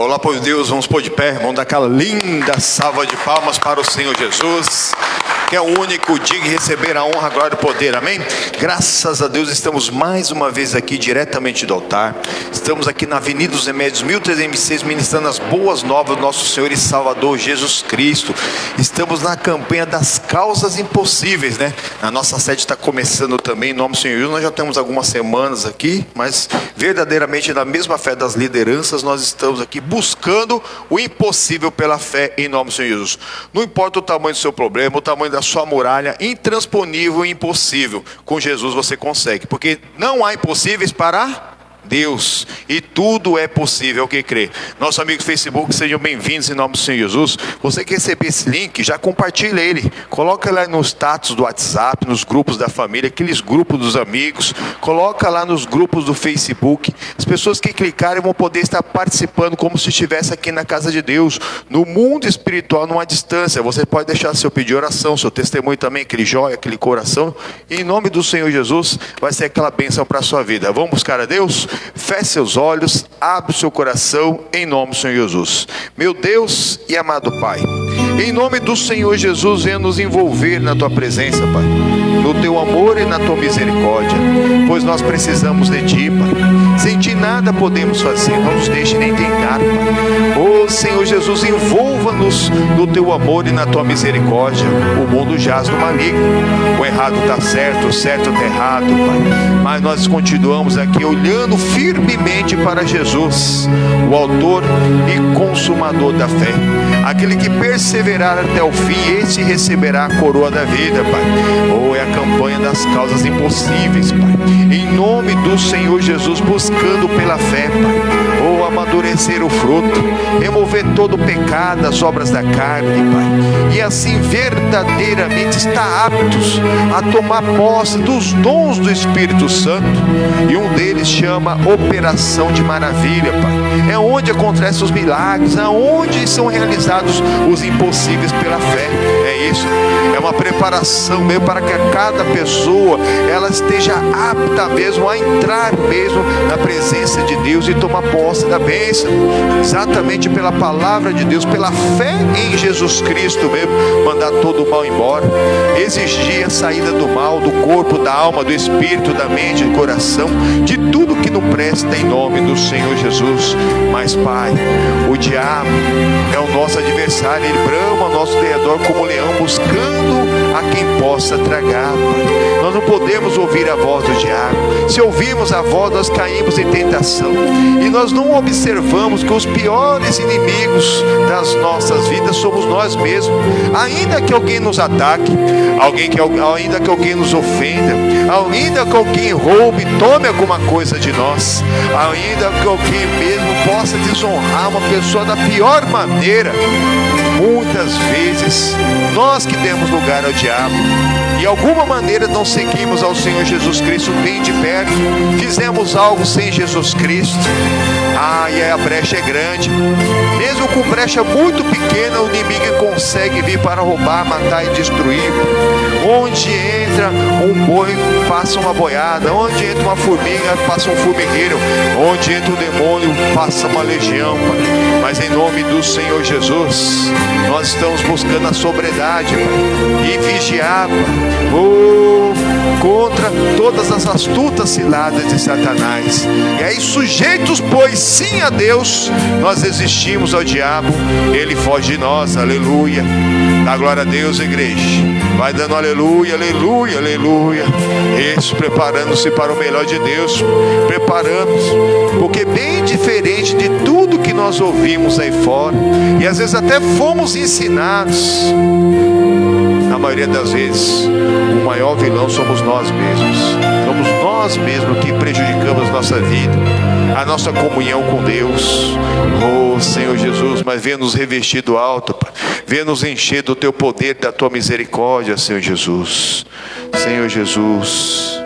Olá, povo de Deus, vamos pôr de pé, vamos dar aquela linda salva de palmas para o Senhor Jesus, que é o único digno de receber a honra, a glória e o poder, amém? Graças a Deus estamos mais uma vez aqui diretamente do altar. Estamos aqui na Avenida dos Remédios 1306, ministrando as boas novas do nosso Senhor e Salvador Jesus Cristo. Estamos na campanha das causas impossíveis, né? A nossa sede está começando também, em nome do Senhor Jesus. Nós já temos algumas semanas aqui, mas verdadeiramente na mesma fé das lideranças, nós estamos aqui buscando o impossível pela fé em nome do Senhor Jesus. Não importa o tamanho do seu problema, o tamanho da sua muralha, intransponível e impossível, com Jesus você consegue, porque não há impossíveis para Deus, e tudo é possível, que crê. Nossos amigos do Facebook, sejam bem-vindos em nome do Senhor Jesus. Você que receber esse link, já compartilha ele, coloca lá no status do WhatsApp, nos grupos da família, aqueles grupos dos amigos, coloca lá nos grupos do Facebook. As pessoas que clicarem vão poder estar participando como se estivesse aqui na casa de Deus, no mundo espiritual, numa distância. Você pode deixar seu pedido de oração, seu testemunho também, aquele joia, aquele coração, e em nome do Senhor Jesus, vai ser aquela bênção para a sua vida. Vamos buscar a Deus? Feche seus olhos, abre o seu coração, em nome do Senhor Jesus. Meu Deus e amado Pai, em nome do Senhor Jesus, venha nos envolver na Tua presença, Pai, no Teu amor e na Tua misericórdia, pois nós precisamos de Ti, Pai. Sem Ti nada podemos fazer, não nos deixe nem tentar, Pai. Oh Senhor Jesus, envolva-nos no Teu amor e na Tua misericórdia. O mundo jaz no maligno, o errado está certo, o certo está errado, Pai, mas nós continuamos aqui olhando firmemente para Jesus, o autor e consumador da fé, aquele que perseverar até o fim, esse receberá a coroa da vida, Pai. Oh, é a campanha das causas impossíveis, Pai, em nome do Senhor Jesus, buscando pela fé, Pai, oh, amadurecer o fruto, remover todo o pecado das obras da carne, Pai, e assim verdadeiramente estar aptos a tomar posse dos dons do Espírito Santo, e um deles chama Operação de Maravilha, Pai. É onde acontecem os milagres, é onde são realizados os impossíveis pela fé. É isso, é uma preparação mesmo para que cada pessoa ela esteja apta mesmo a entrar mesmo na presença de Deus e tomar posse da bênção, exatamente pela palavra de Deus, pela fé em Jesus Cristo mesmo, mandar todo o mal embora, exigir a saída do mal, do corpo, da alma, do espírito, da mente, do coração, de tudo que não presta, em nome do Senhor Jesus. Mas Pai, o diabo é o nosso adversário, ele brama ao nosso derredor como leão, buscando a quem possa tragar, Pai. Nós não podemos ouvir a voz do diabo. Se ouvirmos a voz, nós caímos em tentação, e nós não observamos que os piores inimigos das nossas vidas somos nós mesmos. Ainda que alguém nos ataque, ainda que alguém nos ofenda, ainda que alguém roube, tome alguma coisa de nós, ainda que alguém mesmo possa desonrar uma pessoa da pior maneira, muitas vezes nós que demos lugar ao diabo, de alguma maneira não seguimos ao Senhor Jesus Cristo bem de perto, fizemos algo sem Jesus Cristo, e a brecha é grande. Mesmo com brecha muito pequena, o inimigo consegue vir para roubar, matar e destruir. Onde entra um boi, passa uma boiada. Onde entra uma formiga, passa um formigueiro. Onde entra um demônio, passa uma legião, Pai. Mas em nome do Senhor Jesus, nós estamos buscando a sobriedade, Pai, e vigiar, Pai, contra todas as astutas ciladas de Satanás. E aí, sujeitos, pois sim a Deus, nós resistimos ao diabo, ele foge de nós. Aleluia. Dá glória a Deus, igreja. Vai dando aleluia, aleluia, aleluia. Isso, preparando-se para o melhor de Deus. Preparamos, porque bem diferente de tudo que nós ouvimos aí fora, e às vezes até fomos ensinados, na maioria das vezes, o maior vilão somos nós mesmos. Somos nós mesmos que prejudicamos nossa vida, a nossa comunhão com Deus. Oh Senhor Jesus, mas venha nos revestir do alto, Pai. Venha nos encher do Teu poder, da Tua misericórdia, Senhor Jesus. Senhor Jesus.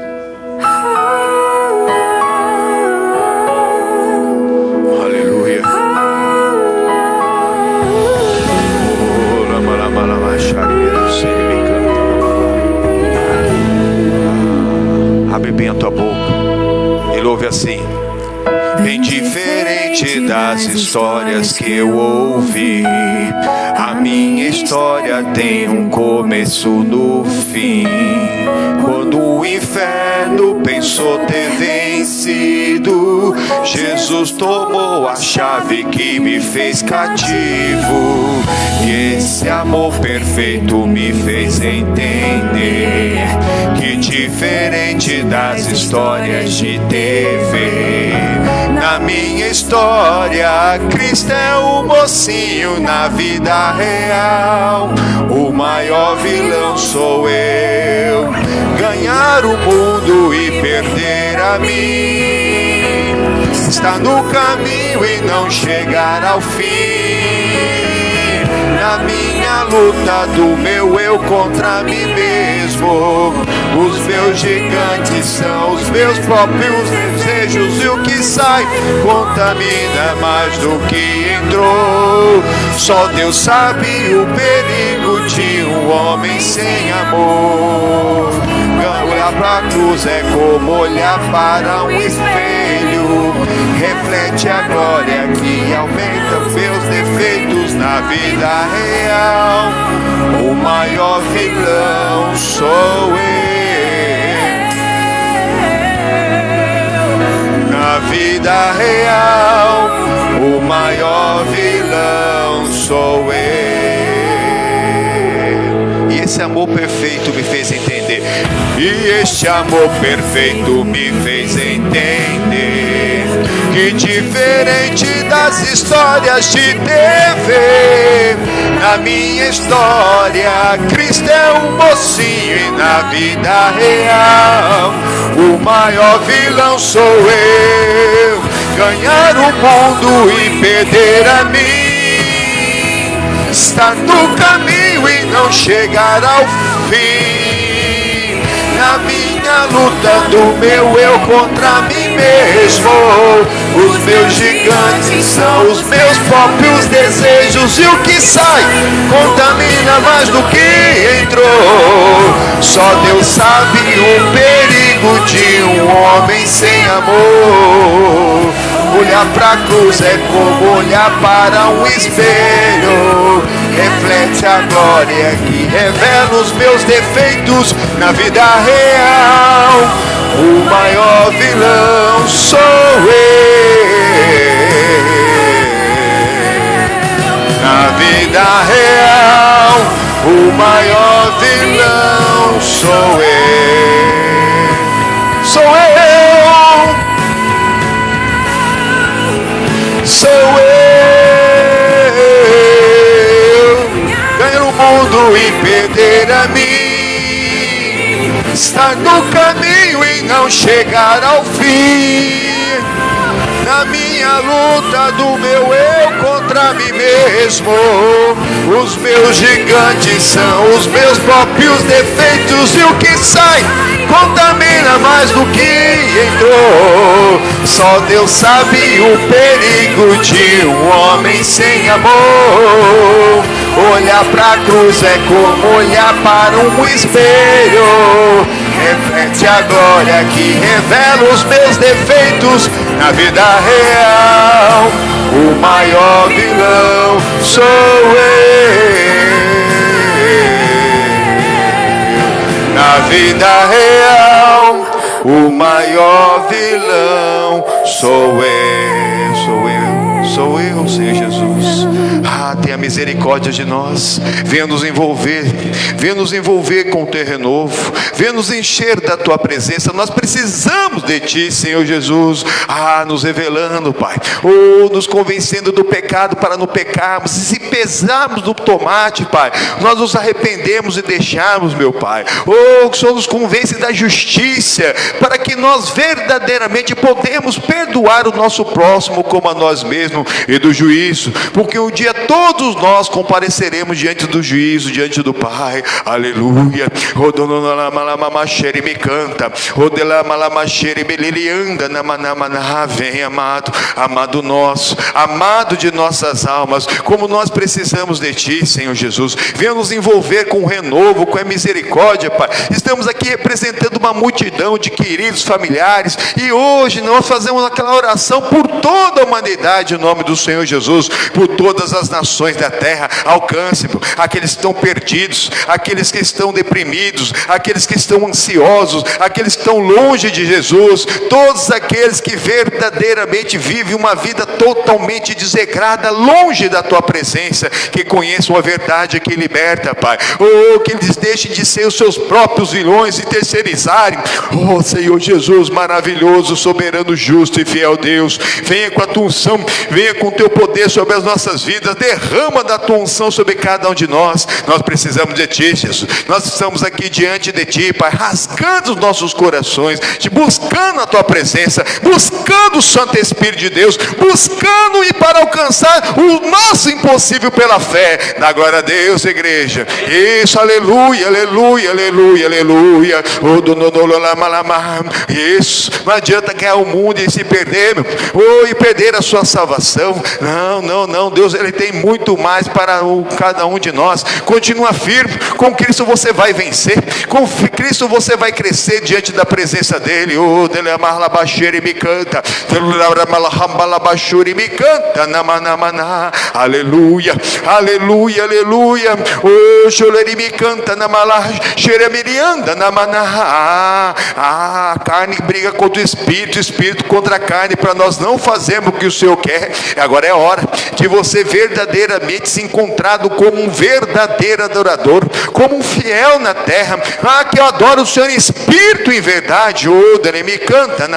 Aleluia. Abre bem a tua boca e louve assim. bem diferente das histórias que eu ouvi. A minha história tem um começo no fim. Quando o inferno pensou ter vencido, Jesus tomou a chave que me fez cativo. E esse amor perfeito me fez entender que diferente das histórias de TV, na minha história Cristo é o mocinho. Na vida real o maior vilão sou eu. Ganhar o mundo e perder a mim, estar no caminho e não chegar ao fim. Na minha luta do meu eu contra mim mesmo, os meus gigantes são os meus próprios desejos. E o que sai contamina mais do que entrou. Só Deus sabe o perigo de um homem sem amor. Olhar pra cruz é como olhar para um espelho. Reflete a glória que aumenta os meus defeitos. Na vida real o maior vilão sou eu. Na vida real o maior vilão sou eu. E esse amor perfeito me fez entender. E este amor perfeito me fez entender que diferente das histórias de TV, na minha história Cristo é um mocinho. E na vida real o maior vilão sou eu. Ganhar o mundo e perder a mim, estar no caminho e não chegar ao fim. Na minha luta do meu eu contra mim mesmo, os meus gigantes são os meus próprios desejos. E o que sai contamina mais do que entrou. Só Deus sabe o perigo de um homem sem amor. Olhar pra cruz é como olhar para um espelho. Reflete a glória que revela os meus defeitos. Na vida real o maior vilão sou eu. Na vida real o maior vilão sou eu. Sou eu. Sou eu. Ganhar o mundo e perder a mim, estar no caminho e não chegar ao fim. Na minha luta do meu eu contra mim mesmo, os meus gigantes são os meus próprios defeitos. E o que sai contamina mais do que entrou. Só Deus sabe o perigo de um homem sem amor. Olhar pra cruz é como olhar para um espelho. Reflete a glória que revela os meus defeitos. Na vida real o maior vilão sou eu. Na vida real o maior vilão sou eu. Sou eu, sou eu, Senhor Jesus. Tenha misericórdia de nós. Venha nos envolver com o teu renovo. Venha nos encher da tua presença. Nós precisamos de ti, Senhor Jesus. Nos revelando, Pai, nos convencendo do pecado para não pecarmos. E se pesarmos no tomate, Pai, nós nos arrependemos e deixarmos, meu Pai. Que o Senhor nos convence da justiça, para que nós verdadeiramente podemos perdoar o nosso próximo como a nós mesmos. E do juízo, porque um dia todos nós compareceremos diante do juízo, diante do Pai. Aleluia. Me canta. Vem, amado, amado nosso, amado de nossas almas, como nós precisamos de Ti, Senhor Jesus. Venha nos envolver com o renovo, com a misericórdia, Pai. Estamos aqui representando uma multidão de queridos familiares, e hoje nós fazemos aquela oração por toda a humanidade, em nome do Senhor Jesus, por todas as nações da terra. Alcance aqueles que estão perdidos, aqueles que estão deprimidos, aqueles que estão ansiosos, aqueles que estão longe de Jesus, todos aqueles que verdadeiramente vivem uma vida totalmente desregrada, longe da Tua presença, que conheçam a verdade que liberta, Pai. Oh, que eles deixem de ser os seus próprios vilões e terceirizarem. Oh, Senhor Jesus, maravilhoso, soberano, justo e fiel Deus, venha com a Tua unção, venha com o Teu poder sobre as nossas vidas, derrama da Tua unção sobre cada um de nós. Nós precisamos de Ti, Jesus. Nós estamos aqui diante de Ti, Pai, rasgando os nossos corações, te buscando a Tua presença, buscando o Santo Espírito de Deus, buscando e para alcançar o nosso impossível pela fé. Dá glória a Deus, igreja. Isso, aleluia, aleluia, aleluia, aleluia. Isso, não adianta ganhar o mundo e se perder, meu. Oh, e perder a sua salvação. Não, não, não. Deus, Ele tem muito mais para cada um de nós. Continua firme. Com Cristo você vai vencer. Com Cristo você vai crescer diante da presença dEle. Oh, dele amarlabaxeira e me canta. Me canta. Aleluia, aleluia, aleluia. Oh, choleri me canta. Xeremirianda. A carne briga contra o espírito contra a carne, para nós não fazermos o que o Senhor quer. Agora é hora de você verdadeiramente se encontrado como um verdadeiro adorador, como um fiel na terra. Que eu adoro o Senhor em espírito e em verdade. Oh, dele me canta.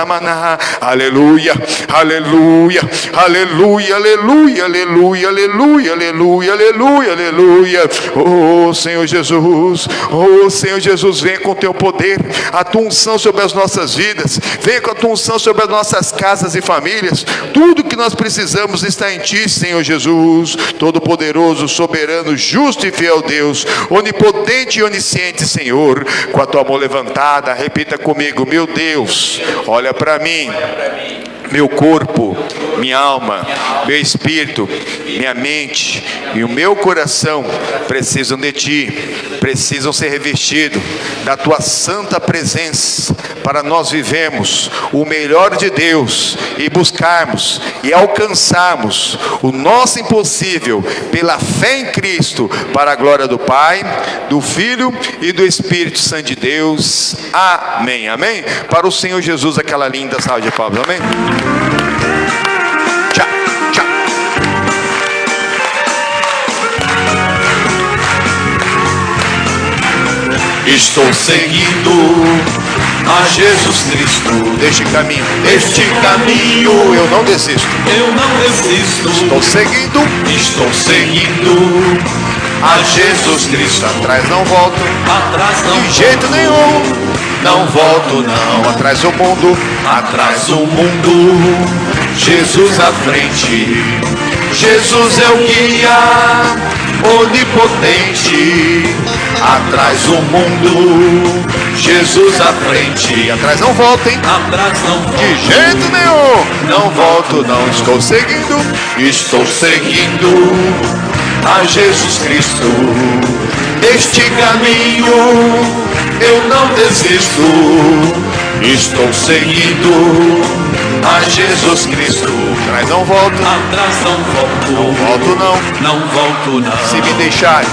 Aleluia, aleluia, aleluia, aleluia, aleluia, aleluia, aleluia, aleluia, aleluia. Oh, Senhor Jesus, oh, Senhor Jesus, vem com o Teu poder, a Tua unção sobre as nossas vidas, vem com a Tua unção sobre as nossas casas e famílias. Tudo que nós precisamos está em Ti, Senhor Jesus, Todo-Poderoso, soberano, justo e fiel Deus, onipotente e onisciente, Senhor. Com a Tua mão levantada, repita comigo: meu Deus, olha para mim. Meu corpo, minha alma, meu espírito, minha mente e o meu coração precisam de Ti, precisam ser revestidos da Tua santa presença, para nós vivermos o melhor de Deus e buscarmos e alcançarmos o nosso impossível pela fé em Cristo, para a glória do Pai, do Filho e do Espírito Santo de Deus. Amém, amém. Para o Senhor Jesus, aquela linda salva de palmas, amém. Tchau, tchau. Estou seguindo a Jesus Cristo. Deste caminho eu não desisto. Estou seguindo a Jesus Cristo. Atrás não volto, De jeito nenhum. não volto não. Atrás do mundo, Jesus à frente. Jesus é o guia onipotente. Atrás o mundo, Jesus à frente. atrás não volto, hein? De jeito nenhum. Não volto não. Estou seguindo a Jesus Cristo. Este caminho eu não desisto. Estou seguindo a Jesus Cristo. atrás não volto, Não volto não. se me deixarem,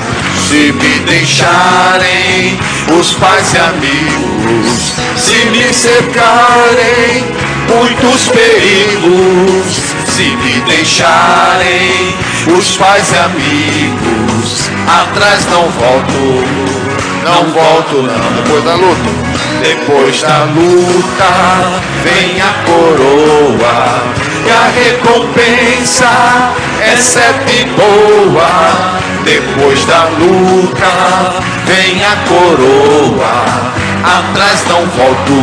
Se me deixarem os pais e amigos, se me cercarem muitos perigos, se me deixarem os pais e amigos, atrás não volto não. depois da luta, Depois da luta vem a coroa, e a recompensa é certa e boa. Depois da luta vem a coroa, atrás não volto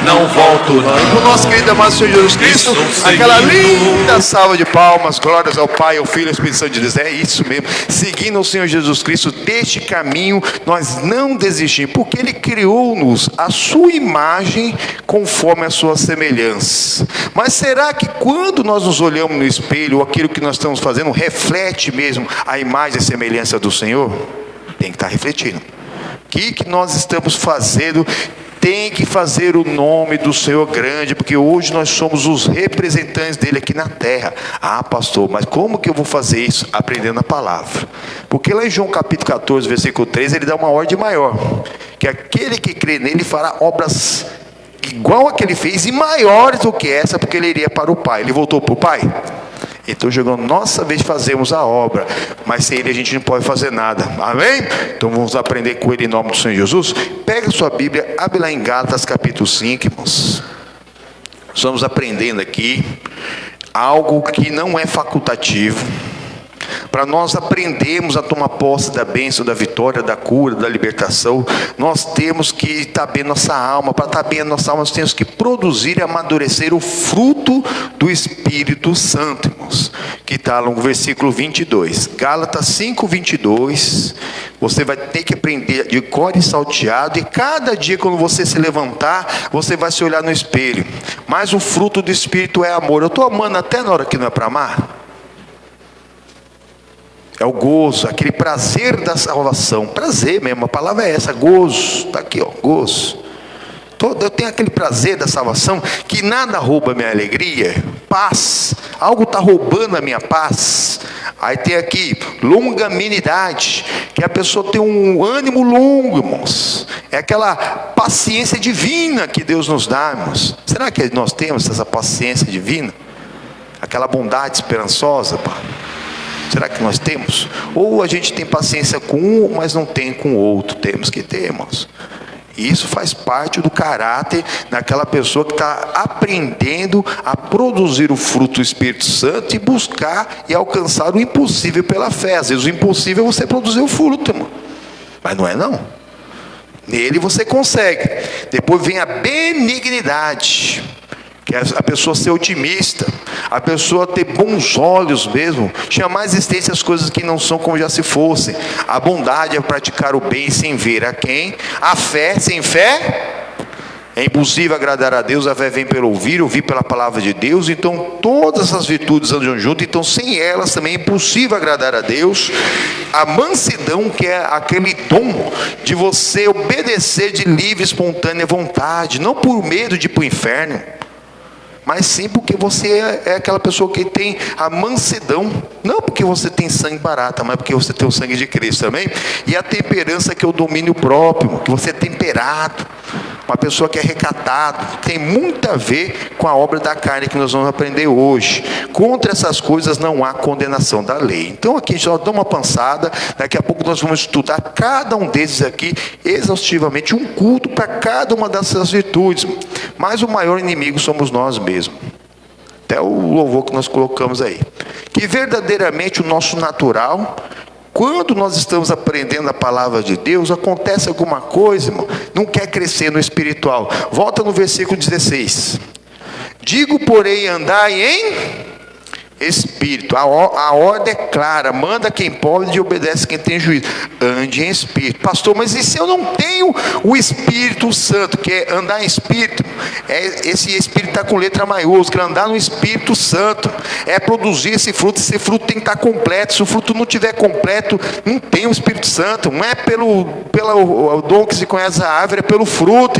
não volto não. E para o nosso querido amado Senhor Jesus Cristo, aquela linda salva de palmas, glórias ao Pai, ao Filho e ao Espírito Santo de Deus. É isso mesmo, seguindo o Senhor Jesus Cristo, deste caminho nós não desistimos, porque Ele criou-nos a sua imagem conforme a sua semelhança. Mas será que quando nós nos olhamos no espelho, aquilo que nós estamos fazendo reflete mesmo a imagem e semelhança do Senhor? Tem que estar refletindo. O que nós estamos fazendo? Tem que fazer o nome do Senhor grande, porque hoje nós somos os representantes dele aqui na terra. Ah, pastor, mas como que eu vou fazer isso? Aprendendo a palavra. Porque lá em João capítulo 14, versículo 13, ele dá uma ordem maior, que aquele que crê nele fará obras igual a que ele fez e maiores do que essa, porque ele iria para o Pai. Ele voltou para o Pai. Então chegou nossa vez de fazermos a obra, mas sem Ele a gente não pode fazer nada, amém? Então vamos aprender com Ele em nome do Senhor Jesus. Pega a sua Bíblia, abre lá em Gálatas capítulo 5, irmãos. Estamos aprendendo aqui algo que não é facultativo, para nós aprendermos a tomar posse da bênção, da vitória, da cura, da libertação. Nós temos que estar bem nossa alma. Para estar bem a nossa alma, nós temos que produzir e amadurecer o fruto do Espírito Santo, irmãos, que está no versículo 22, Gálatas 5, 22. Você vai ter que aprender de cor e salteado, e cada dia quando você se levantar, você vai se olhar no espelho. Mas o fruto do Espírito é amor. Eu estou amando até na hora que não é para amar. É o gozo, aquele prazer da salvação. Prazer mesmo, a palavra é essa, gozo. Está aqui, ó, gozo. Eu tenho aquele prazer da salvação, que nada rouba a minha alegria. Paz, algo está roubando a minha paz. Aí tem aqui, longanimidade, que a pessoa tem um ânimo longo, irmãos. É aquela paciência divina que Deus nos dá, irmãos. Será que nós temos essa paciência divina? Aquela bondade esperançosa, pá. Será que nós temos? Ou a gente tem paciência com um, mas não tem com o outro? Temos que ter, irmãos. E isso faz parte do caráter daquela pessoa que está aprendendo a produzir o fruto do Espírito Santo e buscar e alcançar o impossível pela fé. Às vezes o impossível é você produzir o fruto, irmão. Mas não é não. Nele você consegue. Depois vem a benignidade, que é a pessoa ser otimista, a pessoa ter bons olhos mesmo, chamar à existência as coisas que não são como já se fossem. A bondade é praticar o bem sem ver a quem. A fé, sem fé é impossível agradar a Deus. A fé vem pelo ouvir, ouvir pela palavra de Deus. Então todas essas virtudes andam juntas, então sem elas também é impossível agradar a Deus. A mansidão, que é aquele dom de você obedecer de livre e espontânea vontade, não por medo de ir para o inferno, mas sim porque você é aquela pessoa que tem a mansidão, não porque você tem sangue barata, mas porque você tem o sangue de Cristo, amém? E a temperança, que é o domínio próprio, que você é temperado, uma pessoa que é recatada, tem muito a ver com a obra da carne que nós vamos aprender hoje. Contra essas coisas não há condenação da lei. Então aqui a gente só dá uma pançada, daqui a pouco nós vamos estudar cada um desses aqui exaustivamente, um culto para cada uma dessas virtudes. Mas o maior inimigo somos nós mesmos. Até o louvor que nós colocamos aí. Que verdadeiramente o nosso natural, quando nós estamos aprendendo a palavra de Deus, acontece alguma coisa, irmão, não quer crescer no espiritual. Volta no versículo 16. Digo, porém, andai em espírito. A ordem é clara: manda quem pode e obedece quem tem juízo. Ande em espírito. Pastor, mas e se eu não tenho o Espírito Santo, que é andar em espírito? Esse espírito está com letra maiúscula. Andar no Espírito Santo é produzir esse fruto. Esse fruto tem que estar completo. Se o fruto não estiver completo, não tem o Espírito Santo. Não é pelo dom que se conhece a árvore, é pelo fruto.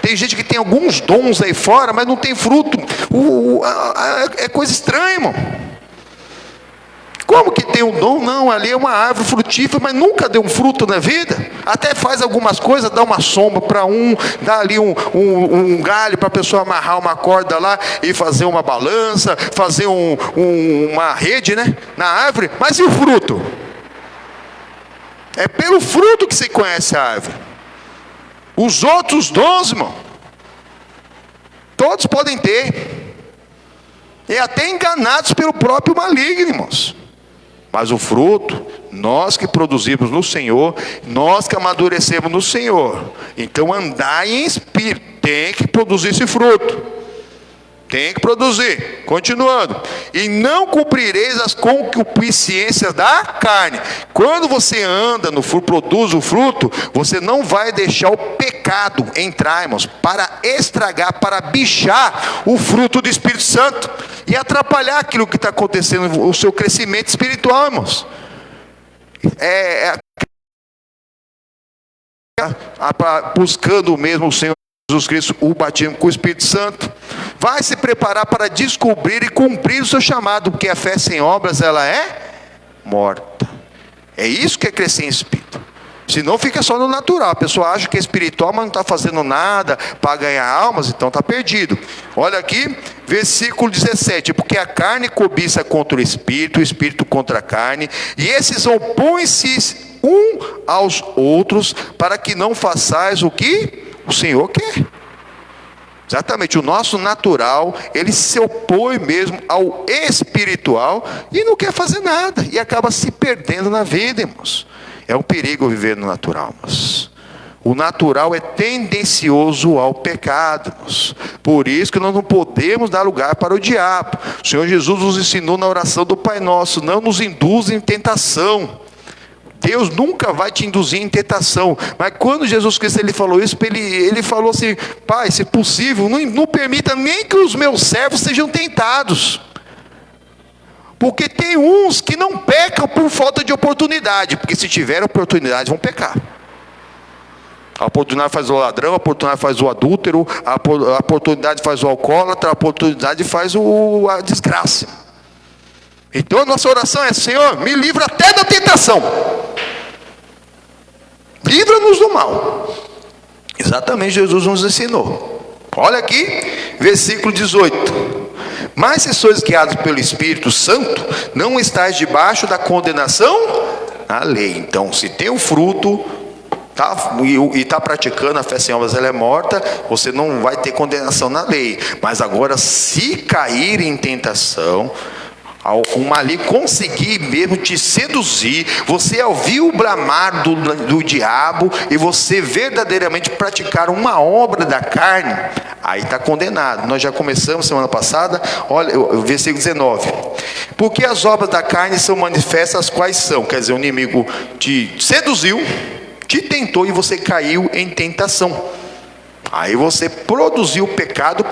Tem gente que tem alguns dons aí fora, mas não tem fruto. É coisa estranha, irmão. Como que tem um dom? Não, ali é uma árvore frutífera, mas nunca deu um fruto na vida. Até faz algumas coisas, dá uma sombra para um, dá ali um galho para a pessoa amarrar uma corda lá e fazer uma balança, fazer uma rede, né, na árvore. Mas e o fruto? É pelo fruto que se conhece a árvore. Os outros dons, irmão, todos podem ter, e até enganados pelo próprio maligno, irmãos. Mas o fruto, nós que produzimos no Senhor, nós que amadurecemos no Senhor. Então andai em espírito. Tem que produzir esse fruto. Tem que produzir. Continuando. E não cumprireis as concupiscências da carne. Quando você anda no fruto, produz o fruto, você não vai deixar o pecado entrar, irmãos, para estragar, para bichar o fruto do Espírito Santo e atrapalhar aquilo que está acontecendo, o seu crescimento espiritual, irmãos. Buscando mesmo o Senhor Jesus Cristo, o batismo com o Espírito Santo. Vai se preparar para descobrir e cumprir o seu chamado, porque a fé sem obras, ela é morta. É isso que é crescer em espírito. Senão fica só no natural. A pessoa acha que é espiritual, mas não está fazendo nada para ganhar almas, então está perdido. Olha aqui, versículo 17. Porque a carne cobiça contra o espírito contra a carne, e esses opõem-se um aos outros, para que não façais o que o Senhor quer. Exatamente, o nosso natural, ele se opõe mesmo ao espiritual e não quer fazer nada, e acaba se perdendo na vida, irmãos. É um perigo viver no natural, irmãos. O natural é tendencioso ao pecado, irmãos. Por isso que nós não podemos dar lugar para o diabo. O Senhor Jesus nos ensinou na oração do Pai Nosso: não nos induza em tentação. Deus nunca vai te induzir em tentação. Mas quando Jesus Cristo ele falou isso, ele falou assim: Pai, se possível, não permita nem que os meus servos sejam tentados. Porque tem uns que não pecam por falta de oportunidade, porque se tiver oportunidade vão pecar. A oportunidade faz o ladrão, a oportunidade faz o adúltero, a oportunidade faz o alcoólatra, a oportunidade faz a desgraça. Então a nossa oração é: Senhor, me livra até da tentação. Livra-nos do mal. Exatamente, Jesus nos ensinou. Olha aqui, versículo 18. Mas se sois guiados pelo Espírito Santo, não estáis debaixo da condenação à lei. Então, se tem o fruto, e está praticando a fé sem obras, ela é morta, você não vai ter condenação na lei. Mas agora, se cair em tentação, o maligno conseguir mesmo te seduzir, você ouvir o bramar do diabo, e você verdadeiramente praticar uma obra da carne, aí está condenado. Nós já começamos semana passada, olha o versículo 19. Porque as obras da carne são manifestas, quais são? Quer dizer, o inimigo te seduziu, te tentou e você caiu em tentação. Aí você produziu o pecado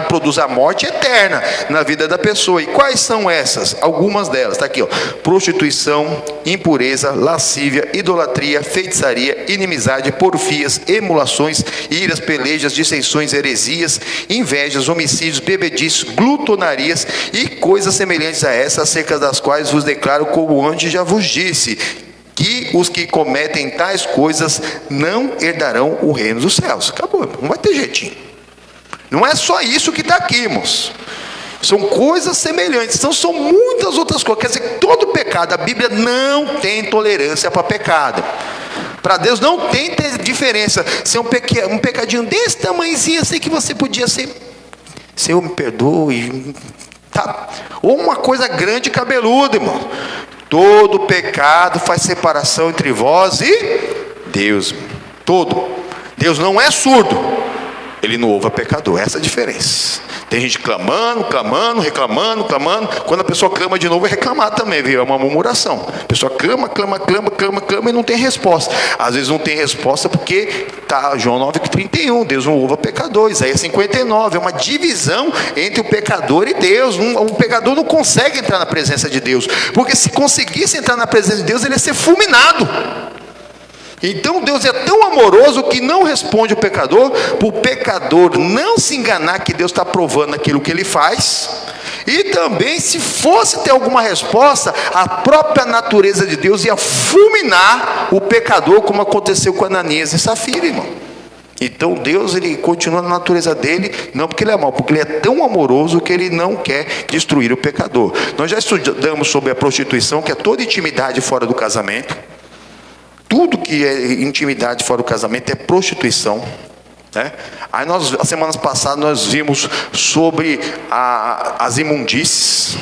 produz a morte eterna na vida da pessoa. E quais são essas? Algumas delas, está aqui, ó: prostituição, impureza, lascívia, idolatria, feitiçaria, inimizade, porfias, emulações, iras, pelejas, dissensões, heresias, invejas, homicídios, bebedices, glutonarias e coisas semelhantes a essas, acerca das quais vos declaro, como antes já vos disse, que os que cometem tais coisas não herdarão o reino dos céus. Acabou, não vai ter jeitinho. Não é só isso que está aqui, irmãos. São coisas semelhantes. Então são muitas outras coisas. Quer dizer que todo pecado, a Bíblia não tem tolerância para pecado. Para Deus não tem diferença. Se é um pecadinho desse tamanhozinho, assim, que você podia ser: Senhor, me perdoe, tá? Ou uma coisa grande e cabeluda, irmão. Todo pecado faz separação entre vós e Deus. Todo. Deus não é surdo, Ele não ouve a pecador. Essa é a diferença. Tem gente clamando, reclamando. Quando a pessoa clama de novo, é reclamar também, viu? É uma murmuração. A pessoa clama e não tem resposta. Às vezes não tem resposta porque está João 9,31, Deus não ouve a pecador. Isaías 59, é uma divisão entre o pecador e Deus. Um pecador não consegue entrar na presença de Deus, porque se conseguisse entrar na presença de Deus, ele ia ser fulminado. Então Deus é tão amoroso que não responde o pecador, para o pecador não se enganar que Deus está provando aquilo que ele faz. E também, se fosse ter alguma resposta, a própria natureza de Deus ia fulminar o pecador, como aconteceu com Ananias e Safira, irmão. Então Deus, ele continua na natureza dele, não porque ele é mau, porque ele é tão amoroso que ele não quer destruir o pecador. Nós já estudamos sobre a prostituição, que é toda intimidade fora do casamento. Tudo que é intimidade fora do casamento é prostituição, né? Aí as semanas passadas nós vimos sobre as imundícies,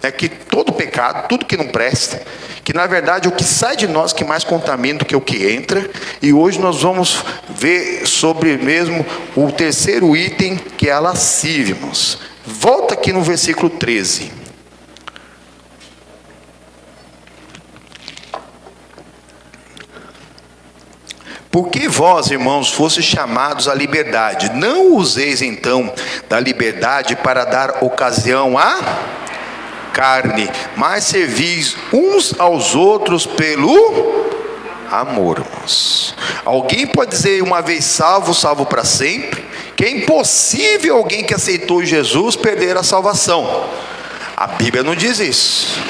é que todo pecado, tudo que não presta, que na verdade o que sai de nós que mais contamina do que o que entra. E hoje nós vamos ver sobre mesmo o terceiro item, que é a lascívia, irmãos. Volta aqui no versículo 13. Porque vós, irmãos, fostes chamados à liberdade, não useis então da liberdade para dar ocasião à carne, mas servis uns aos outros pelo amor, irmãos. Alguém pode dizer uma vez salvo, salvo para sempre? Que é impossível alguém que aceitou Jesus perder a salvação. A Bíblia não diz isso.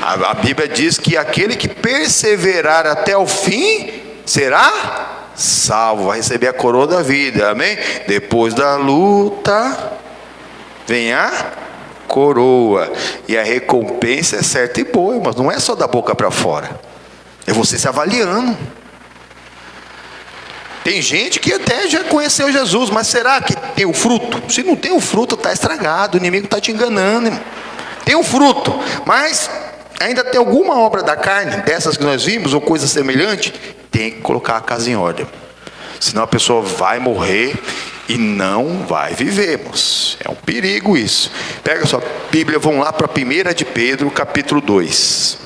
A Bíblia diz que aquele que perseverar até o fim será salvo, vai receber a coroa da vida, amém? Depois da luta vem a coroa, e a recompensa é certa e boa, mas não é só da boca para fora, é você se avaliando. Tem gente que até já conheceu Jesus, mas será que tem o fruto? Se não tem o fruto, está estragado, o inimigo está te enganando, irmão. Tem o fruto, mas ainda tem alguma obra da carne, dessas que nós vimos, ou coisa semelhante, tem que colocar a casa em ordem, senão a pessoa vai morrer e não vai viver, irmãos. É um perigo isso. Pega a sua Bíblia, vamos lá para 1 de Pedro, capítulo 2.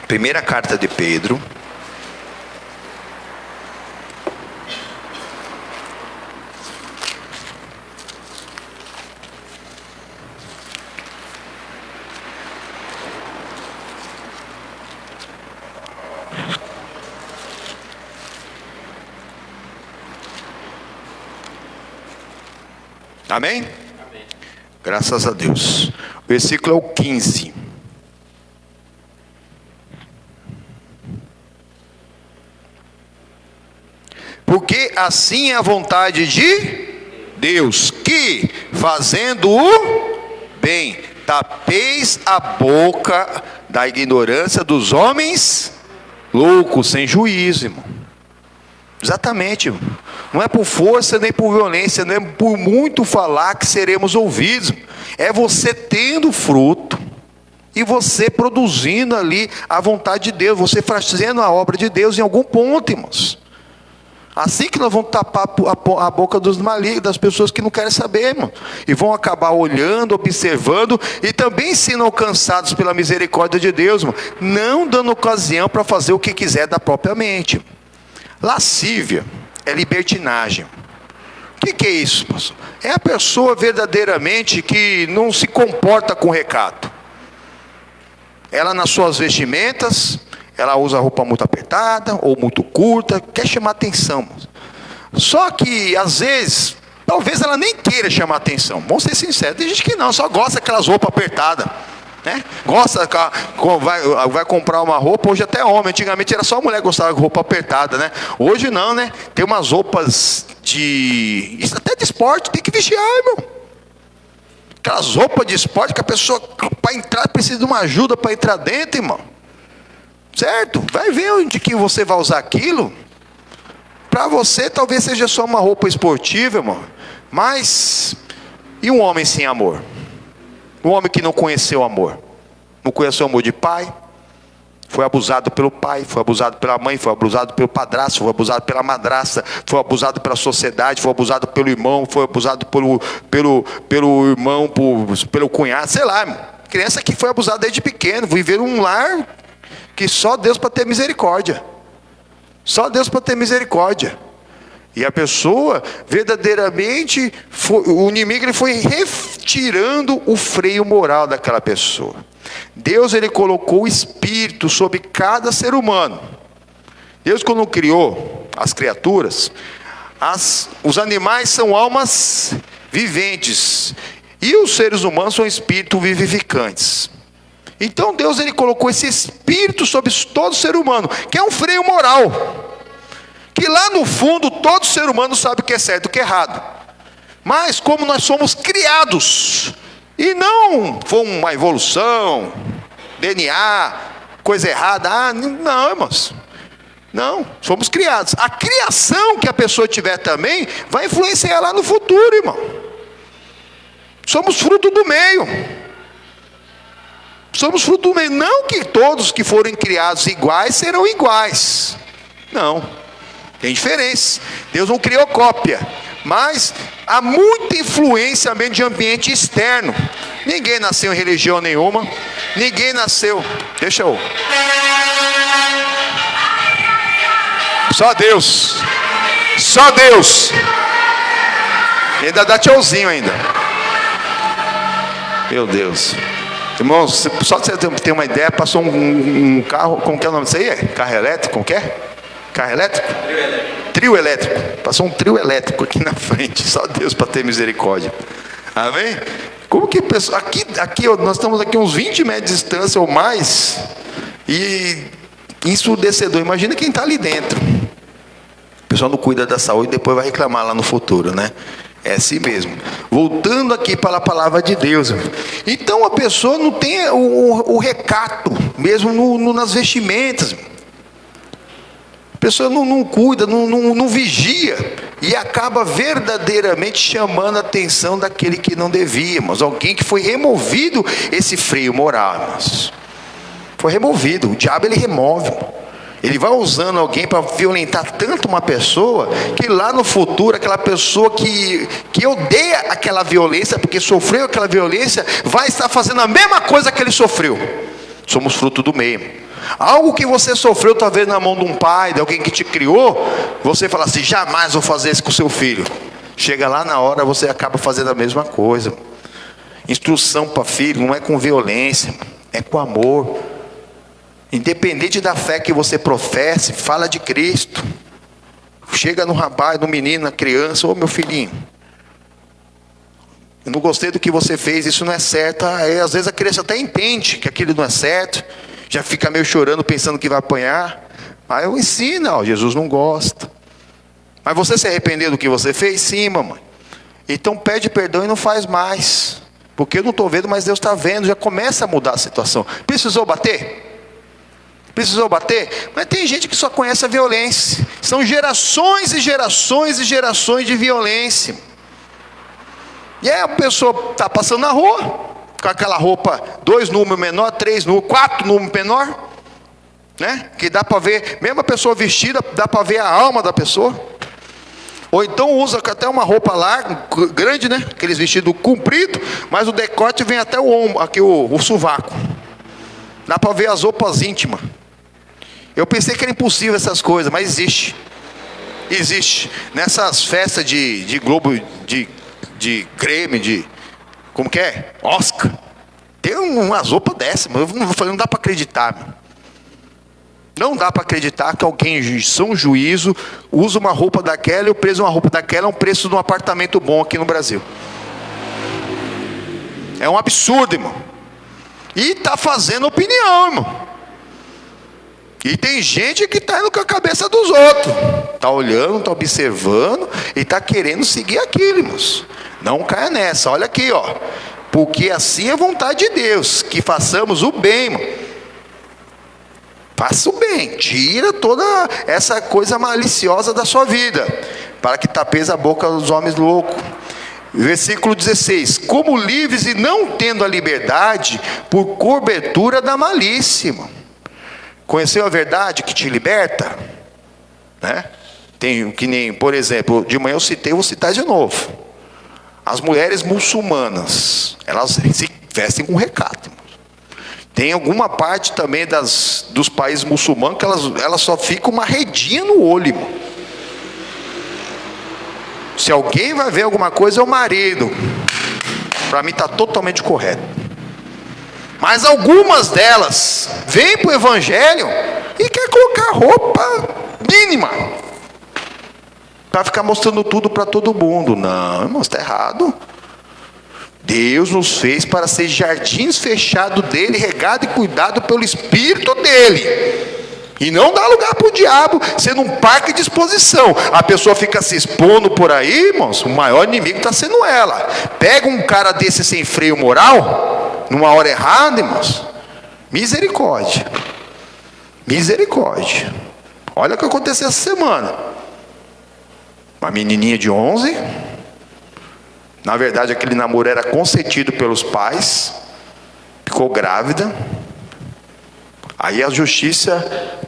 Primeira carta de Pedro. Amém? Amém? Graças a Deus. O versículo é o 15. Porque assim é a vontade de Deus, que fazendo o bem, tapeis a boca da ignorância dos homens loucos, sem juízo, irmão. Exatamente, irmão. Não é por força nem por violência, não é por muito falar que seremos ouvidos. É você tendo fruto e você produzindo ali a vontade de Deus, você fazendo a obra de Deus em algum ponto, irmãos. Assim que nós vamos tapar a boca dos malignos, das pessoas que não querem saber, irmão. E vão acabar olhando, observando e também sendo alcançados pela misericórdia de Deus, irmão. Não dando ocasião para fazer o que quiser da própria mente. Lascívia é libertinagem. O que é isso, pastor? É a pessoa verdadeiramente que não se comporta com recato. Ela nas suas vestimentas, ela usa roupa muito apertada ou muito curta, quer chamar atenção. Só que às vezes, talvez ela nem queira chamar atenção. Vamos ser sinceros, tem gente que não, só gosta daquelas roupas apertadas, né? Gosta, vai comprar uma roupa. Hoje até homem, antigamente era só mulher que gostava de roupa apertada, né? Hoje não, né? Tem umas roupas isso até de esporte, tem que vestir, irmão. Aquelas roupas de esporte que a pessoa, para entrar, precisa de uma ajuda para entrar dentro, irmão. Certo? Vai ver onde que você vai usar aquilo. Para você talvez seja só uma roupa esportiva, irmão. Mas e um homem sem amor? Um homem que não conheceu amor, não conheceu o amor de pai, foi abusado pelo pai, foi abusado pela mãe, foi abusado pelo padrasto, foi abusado pela madrasta, foi abusado pela sociedade, foi abusado pelo irmão, foi abusado pelo irmão, pelo cunhado, sei lá. Criança que foi abusada desde pequeno, viver um lar que só Deus para ter misericórdia. Só Deus para ter misericórdia. E a pessoa, verdadeiramente, o inimigo ele foi retirando o freio moral daquela pessoa. Deus ele colocou o Espírito sobre cada ser humano. Deus, quando criou as criaturas, os animais são almas viventes. E os seres humanos são espíritos vivificantes. Então Deus ele colocou esse Espírito sobre todo ser humano, que é um freio moral. Que lá no fundo todo ser humano sabe o que é certo e o que é errado. Mas como nós somos criados, e não foi uma evolução, DNA, coisa errada, não, irmãos. Não, somos criados. A criação que a pessoa tiver também vai influenciar lá no futuro, irmão. Somos fruto do meio. Somos fruto do meio. Não que todos que forem criados iguais serão iguais. Não. Tem diferença. Deus não criou cópia. Mas há muita influência também de ambiente externo. Ninguém nasceu em religião nenhuma. Ninguém nasceu. Deixa eu. Só Deus. Só Deus. Ainda dá tchauzinho ainda. Meu Deus. Irmãos, só para você ter uma ideia, passou um carro, como que é o nome disso aí? Carro elétrico, como que é? Carro elétrico? Trio elétrico. Passou um trio elétrico aqui na frente. Só Deus para ter misericórdia. Amém? Como que pessoa, aqui nós estamos aqui uns 20 metros de distância ou mais, e ensurdecedor. Imagina quem está ali dentro. O pessoal não cuida da saúde, depois vai reclamar lá no futuro, né? É assim mesmo. Voltando aqui para a palavra de Deus. Então a pessoa não tem o recato, mesmo nas vestimentas. A pessoa não cuida, não vigia. E acaba verdadeiramente chamando a atenção daquele que não devia, mas alguém que foi removido esse freio moral, irmãos. Foi removido. O diabo, ele remove. Ele vai usando alguém para violentar tanto uma pessoa, que lá no futuro, aquela pessoa que odeia aquela violência, porque sofreu aquela violência, vai estar fazendo a mesma coisa que ele sofreu. Somos fruto do meio. Algo que você sofreu, talvez na mão de um pai, de alguém que te criou, você fala assim, jamais vou fazer isso com seu filho. Chega lá na hora, você acaba fazendo a mesma coisa. Instrução para filho não é com violência, é com amor. Independente da fé que você professe, fala de Cristo. Chega no rapaz, no menino, na criança, ô meu filhinho, eu não gostei do que você fez, isso não é certo. Aí, às vezes a criança até entende que aquilo não é certo, já fica meio chorando, pensando que vai apanhar. Aí eu ensino, ó, Jesus não gosta. Mas você se arrependeu do que você fez? Sim, mamãe. Então pede perdão e não faz mais. Porque eu não estou vendo, mas Deus está vendo. Já começa a mudar a situação. Precisou bater? Precisou bater? Mas tem gente que só conhece a violência. São gerações e gerações e gerações de violência. E aí a pessoa está passando na rua, com aquela roupa 2 números menor, 3 números, 4 números menor, né? Que dá para ver, mesmo a pessoa vestida, dá para ver a alma da pessoa. Ou então usa até uma roupa larga, grande, né? Aqueles vestidos compridos, mas o decote vem até o ombro, aqui o sovaco. Dá para ver as roupas íntimas. Eu pensei que era impossível essas coisas, mas existe. Existe. Nessas festas de Globo, de Grêmio, como que é? Oscar. Tem umas roupas dessas, mas não dá para acreditar. Meu. Não dá para acreditar que alguém em são juízo usa uma roupa daquela e o preço de uma roupa daquela é um preço de um apartamento bom aqui no Brasil. É um absurdo, irmão. E está fazendo opinião, irmão. E tem gente que está indo com a cabeça dos outros. Está olhando, está observando e está querendo seguir aquilo, irmãos. Não caia nessa. Olha aqui, ó. Porque assim é a vontade de Deus, que façamos o bem, irmão. Faça o bem. Tira toda essa coisa maliciosa da sua vida, para que tapeis a boca dos homens loucos. Versículo 16. Como livres e não tendo a liberdade por cobertura da malícia, irmão. Conheceu a verdade que te liberta? Né? Tem que nem, por exemplo, de manhã eu citei, vou citar de novo. As mulheres muçulmanas, elas se vestem com recato. Tem alguma parte também dos países muçulmanos que elas só ficam uma redinha no olho. Irmão. Se alguém vai ver alguma coisa, é o marido. Para mim está totalmente correto. Mas algumas delas vêm para o evangelho e quer colocar roupa mínima para ficar mostrando tudo para todo mundo. Não, irmão, está errado. Deus nos fez para ser jardins fechados dele, regado e cuidado pelo Espírito dele. E não dá lugar para o diabo, sendo um parque de exposição. A pessoa fica se expondo por aí, irmãos, o maior inimigo está sendo ela. Pega um cara desse sem freio moral, numa hora errada, irmãos, misericórdia. Misericórdia. Olha o que aconteceu essa semana. Uma menininha de 11, na verdade aquele namoro era consentido pelos pais. ficou grávida. Aí a justiça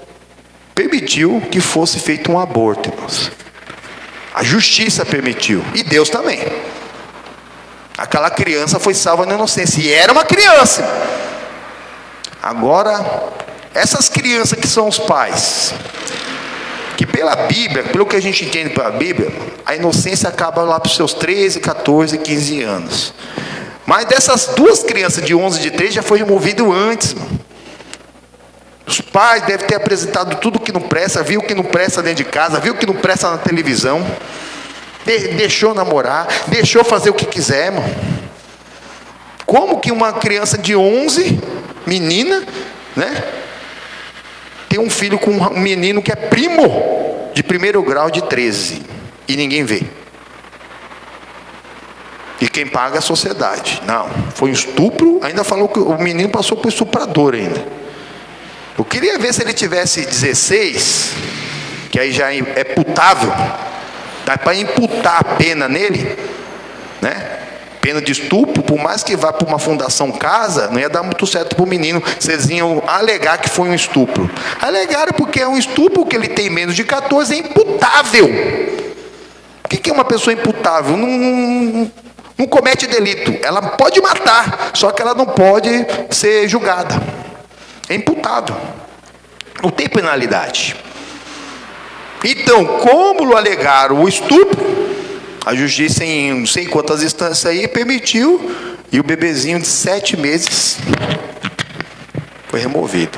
permitiu que fosse feito um aborto, irmãos. A justiça permitiu, e Deus também. Aquela criança foi salva na inocência, e era uma criança. Agora, essas crianças que são os pais, que pela Bíblia, pelo que a gente entende pela Bíblia, a inocência acaba lá para os seus 13, 14, 15 anos. Mas dessas duas crianças de 11 e de 3 já foi removido antes, mano. Os pais devem ter apresentado tudo que não presta, viu que não presta dentro de casa, viu que não presta na televisão, deixou namorar, deixou fazer o que quiser, mano. Como que uma criança de 11, menina, né, tem um filho com um menino que é primo de 1º grau de 13 e ninguém vê? E quem paga é a sociedade. Não, foi um estupro, ainda falou que o menino passou por estuprador ainda. Eu queria ver se ele tivesse 16, que aí já é putável, dá para imputar a pena nele, né? Pena de estupro, por mais que vá para uma fundação casa, não ia dar muito certo para o menino. Vocês iam alegar que foi um estupro. Alegaram porque é um estupro, que ele tem menos de 14, é imputável. O que é uma pessoa imputável? Não comete delito. Ela pode matar, só que ela não pode ser julgada. É imputável. Não tem penalidade. Então, como alegaram o estupro, a justiça, em não sei quantas instâncias aí, permitiu, e o bebezinho de 7 meses foi removido.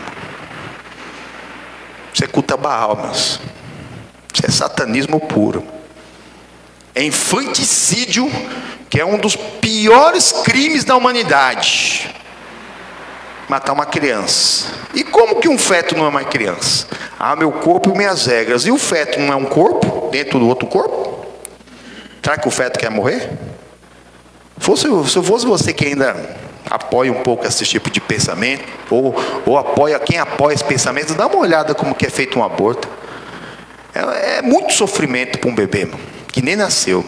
Isso é culto a Baal, mas isso é satanismo puro. É infanticídio, que é um dos piores crimes da humanidade. Matar uma criança. E como que um feto não é uma criança? Ah, meu corpo e minhas regras. E o feto não é um corpo dentro do outro corpo? Será que o feto quer morrer? Se fosse você que ainda apoia um pouco esse tipo de pensamento, ou apoia quem apoia esse pensamento, dá uma olhada como que é feito um aborto. É muito sofrimento para um bebê, irmão, que nem nasceu.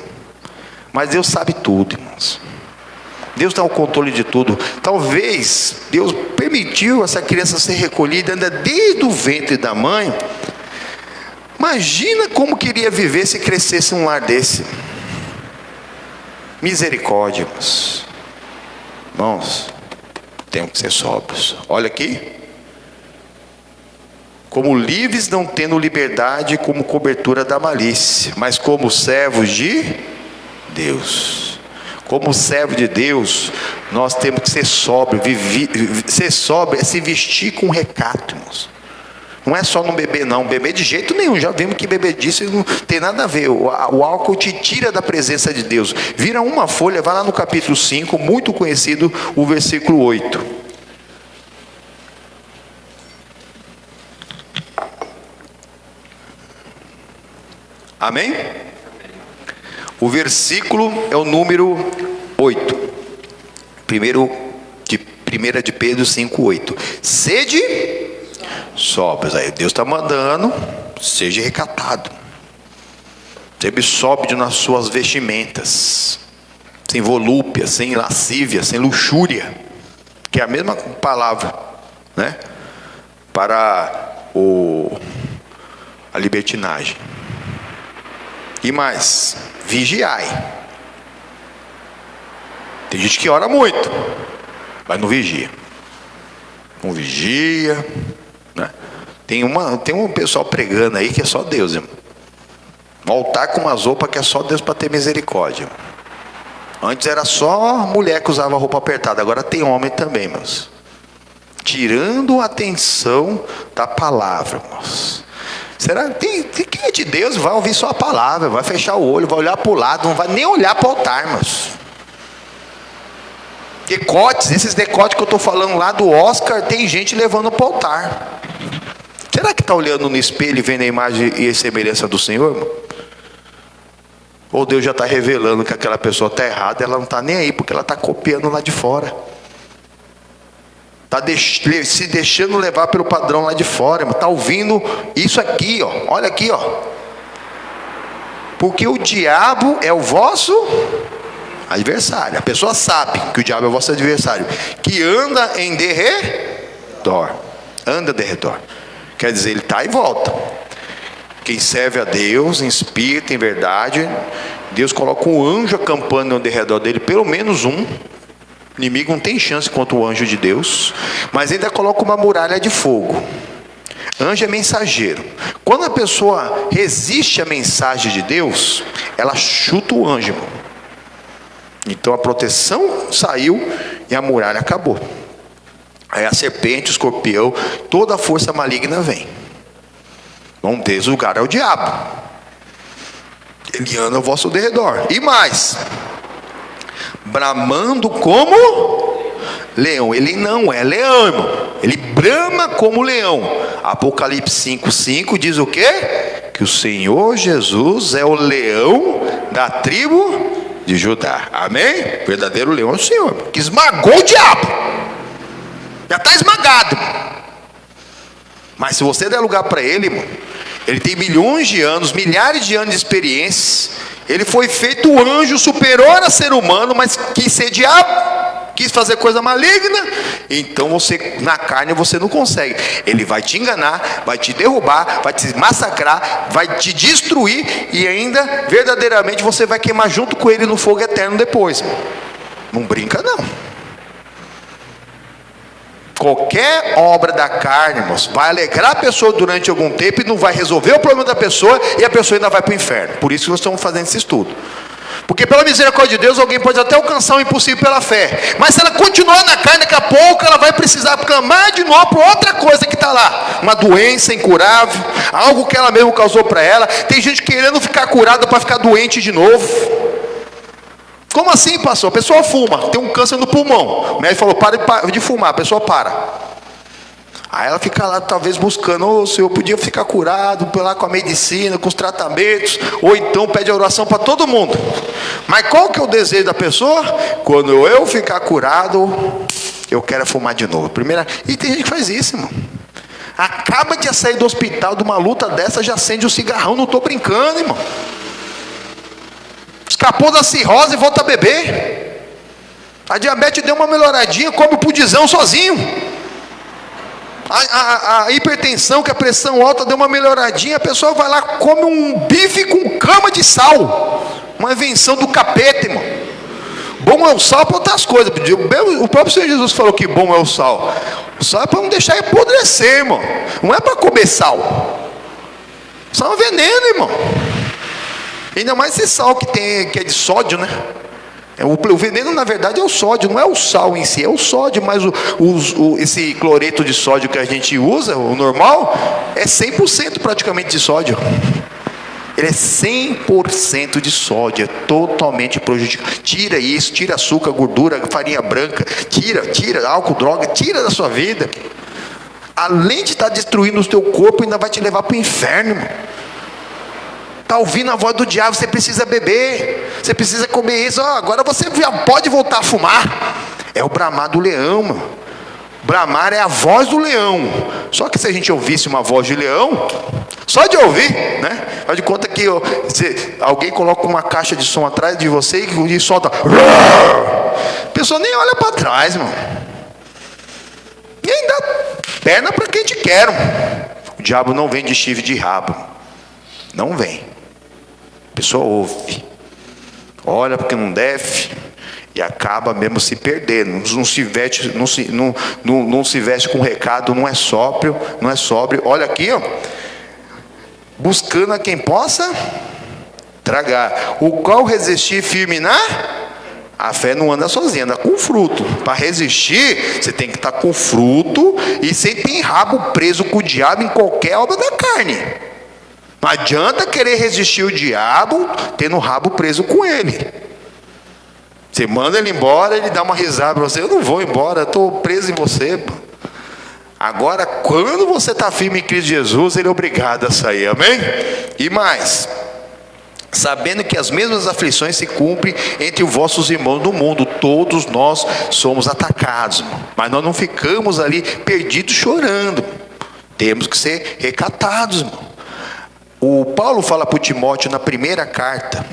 Mas Deus sabe tudo, irmãos. Deus está ao controle de tudo. Talvez Deus permitiu essa criança ser recolhida ainda desde o ventre da mãe. Imagina como queria viver se crescesse um lar desse. Misericórdia, irmãos. Irmãos, temos que ser sóbrios. Olha aqui. Como livres, não tendo liberdade como cobertura da malícia, mas como servos de Deus. Como servo de Deus, nós temos que ser sóbrio. Ser sóbrio é se vestir com recato, irmãos. Não é só no bebê, não. Beber de jeito nenhum. Já vimos que beber disso não tem nada a ver. O álcool te tira da presença de Deus. Vira uma folha, vai lá no capítulo 5, muito conhecido, o versículo 8. Amém? O versículo é o número 8. 1 de Pedro 5:8. Sede sóbrios. Aí Deus está mandando, seja recatado. Seja sóbrio nas suas vestimentas. Sem volúpia, sem lascívia, sem luxúria. Que é a mesma palavra, né? Para a libertinagem. E mais, vigiai. Tem gente que ora muito, mas não vigia. Não vigia, né? Tem um pessoal pregando aí que é só Deus, irmão. Um altar com umas roupas que é só Deus para ter misericórdia. Antes era só mulher que usava roupa apertada, agora tem homem também, irmãos. Tirando a atenção da palavra, irmãos. Será que quem é de Deus vai ouvir só a palavra, vai fechar o olho, vai olhar para o lado, não vai nem olhar para o altar, irmãos. Decotes, esses decotes que eu estou falando lá do Oscar, tem gente levando para o altar. Será que está olhando no espelho e vendo a imagem e a semelhança do Senhor, irmão? Ou Deus já está revelando que aquela pessoa está errada, ela não está nem aí, porque ela está copiando lá de fora. Está se deixando levar pelo padrão lá de fora, está ouvindo isso aqui, ó. Olha aqui, ó. Porque o diabo é o vosso Adversário. A pessoa sabe que o diabo é o vosso adversário, que anda em derredor. Anda de redor. Quer dizer, ele está e volta. Quem serve a Deus, em espírito, em verdade, Deus coloca um anjo acampando ao redor dele, pelo menos um. O inimigo não tem chance contra o anjo de Deus, mas ainda coloca uma muralha de fogo. Anjo é mensageiro. Quando a pessoa resiste à mensagem de Deus, ela chuta o anjo. Então a proteção saiu e a muralha acabou. Aí a serpente, o escorpião, toda a força maligna vem. Vão ter lugar ao diabo. Ele anda ao vosso derredor. E mais, bramando como leão. Ele não é leão, irmão. Ele brama como leão. Apocalipse 5:5 diz o quê? Que o Senhor Jesus é o leão da tribo de Judá. Amém? O verdadeiro leão é o Senhor, que esmagou o diabo. Já está esmagado. Mas se você der lugar para ele, irmão, ele tem milhões de anos, milhares de anos de experiência. Ele foi feito anjo superior a ser humano, mas quis ser diabo, quis fazer coisa maligna. Então você, na carne, você não consegue. Ele vai te enganar, vai te derrubar, vai te massacrar, vai te destruir, e ainda verdadeiramente você vai queimar junto com ele no fogo eterno depois. Não brinca não. Qualquer obra da carne, irmãos, vai alegrar a pessoa durante algum tempo e não vai resolver o problema da pessoa, e a pessoa ainda vai para o inferno. Por isso que nós estamos fazendo esse estudo. Porque pela misericórdia de Deus, alguém pode até alcançar o impossível pela fé, mas se ela continuar na carne, daqui a pouco ela vai precisar clamar de novo por outra coisa que está lá. Uma doença incurável, algo que ela mesma causou para ela. Tem gente querendo ficar curada para ficar doente de novo. Como assim, pastor? A pessoa fuma, tem um câncer no pulmão. O médico falou, para de fumar. A pessoa para. Aí ela fica lá, talvez buscando, o senhor podia ficar curado lá com a medicina, com os tratamentos, ou então pede a oração para todo mundo. Mas qual que é o desejo da pessoa? Quando eu ficar curado, eu quero fumar de novo. E tem gente que faz isso, irmão. Acaba de sair do hospital de uma luta dessa, já acende um cigarrão, não estou brincando, irmão. Escapou da cirrose e volta a beber. A diabetes deu uma melhoradinha, come o pudizão sozinho. A hipertensão, que a pressão alta deu uma melhoradinha, a pessoa vai lá, come um bife com cama de sal. Uma invenção do capeta, irmão. Bom é o sal para outras coisas. O próprio Senhor Jesus falou que bom é o sal. O sal é para não deixar apodrecer, irmão. Não é para comer sal. Sal é um veneno, irmão. Ainda mais esse sal que é de sódio, né? O veneno, na verdade, é o sódio, não é o sal em si, é o sódio, mas esse cloreto de sódio que a gente usa, o normal, é 100% praticamente de sódio. Ele é 100% de sódio, é totalmente prejudicial. Tira isso, tira açúcar, gordura, farinha branca, tira álcool, droga, tira da sua vida. Além de estar destruindo o teu corpo, ainda vai te levar para o inferno, irmão. Está ouvindo a voz do diabo, você precisa beber, você precisa comer isso, agora você já pode voltar a fumar. É o bramar do leão, mano. Bramar é a voz do leão. Só que se a gente ouvisse uma voz de leão, só de ouvir, né? Faz de conta que alguém coloca uma caixa de som atrás de você e solta. A pessoa nem olha para trás, mano. E ainda perna para quem te quer. O diabo não vem de chifre de rabo. Não vem. A pessoa ouve, olha porque não deve, e acaba mesmo se perdendo. Não se veste com recado, não é sóbrio. Olha aqui, ó, buscando a quem possa tragar, o qual resistir firme a fé não anda sozinha, anda com fruto. Para resistir, você tem que estar com fruto e sem ter rabo preso com o diabo em qualquer obra da carne. Não adianta querer resistir o diabo tendo o rabo preso com ele. Você manda ele embora, ele dá uma risada para você. Eu não vou embora, estou preso em você. Agora, quando você está firme em Cristo Jesus, ele é obrigado a sair, amém? E mais, sabendo que as mesmas aflições se cumprem entre os vossos irmãos do mundo. Todos nós somos atacados, mas nós não ficamos ali perdidos chorando. Temos que ser recatados, irmão. O Paulo fala para o Timóteo na primeira carta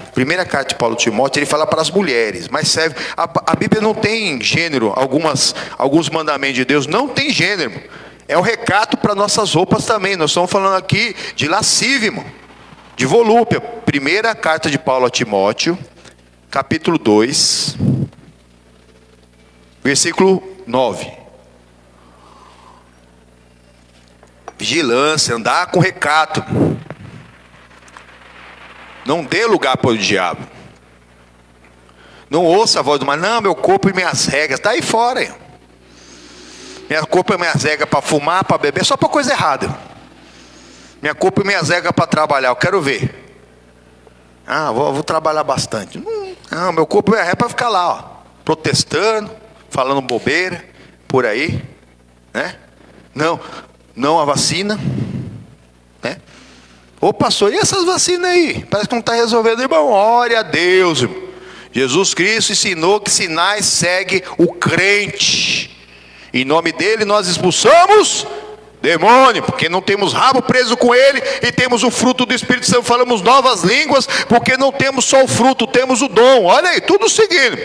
de Paulo a Timóteo, ele fala para as mulheres, mas serve. A Bíblia não tem gênero, alguns mandamentos de Deus não tem gênero. É o recato para nossas roupas também. Nós estamos falando aqui de lascívio, de volúpia. Primeira carta de Paulo a Timóteo, capítulo 2, versículo 9. Vigilância, andar com recato. Não dê lugar para o diabo. Não ouça a voz do mal. Não, meu corpo e minhas regras. Está aí fora. Hein? Meu corpo e minhas regras para fumar, para beber. Só para coisa errada. Minha corpo e minhas regras para trabalhar. Eu quero ver. Vou trabalhar bastante. Não, meu corpo e minha regra para ficar lá. Ó, protestando. Falando bobeira. Por aí. Né? Não a vacina. Né? Ô pastor, e essas vacinas aí? Parece que não está resolvendo, irmão. Ore a Deus, irmão. Jesus Cristo ensinou que sinais segue o crente. Em nome dele nós expulsamos demônio, porque não temos rabo preso com ele e temos o fruto do Espírito Santo. Falamos novas línguas, porque não temos só o fruto, temos o dom. Olha aí, tudo seguindo.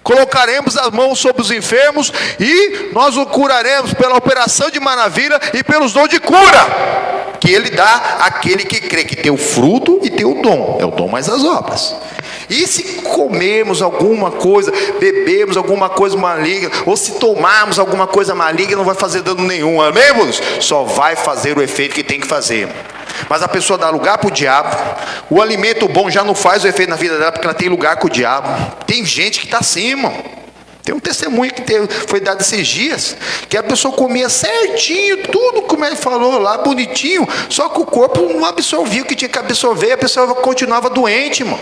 Colocaremos as mãos sobre os enfermos e nós o curaremos pela operação de maravilha e pelos dons de cura que ele dá àquele que crê, que tem o fruto e tem o dom. É o dom mais as obras. E se comermos alguma coisa, bebermos alguma coisa maligna, ou se tomarmos alguma coisa maligna, não vai fazer dano nenhum, amém, irmãos? Só vai fazer o efeito que tem que fazer. Mas a pessoa dá lugar para o diabo. O alimento bom já não faz o efeito na vida dela, porque ela tem lugar com o diabo. Tem gente que está assim, irmão. Tem um testemunho que foi dado esses dias, que a pessoa comia certinho, tudo como ele falou lá, bonitinho, só que o corpo não absorvia o que tinha que absorver, e a pessoa continuava doente, irmão.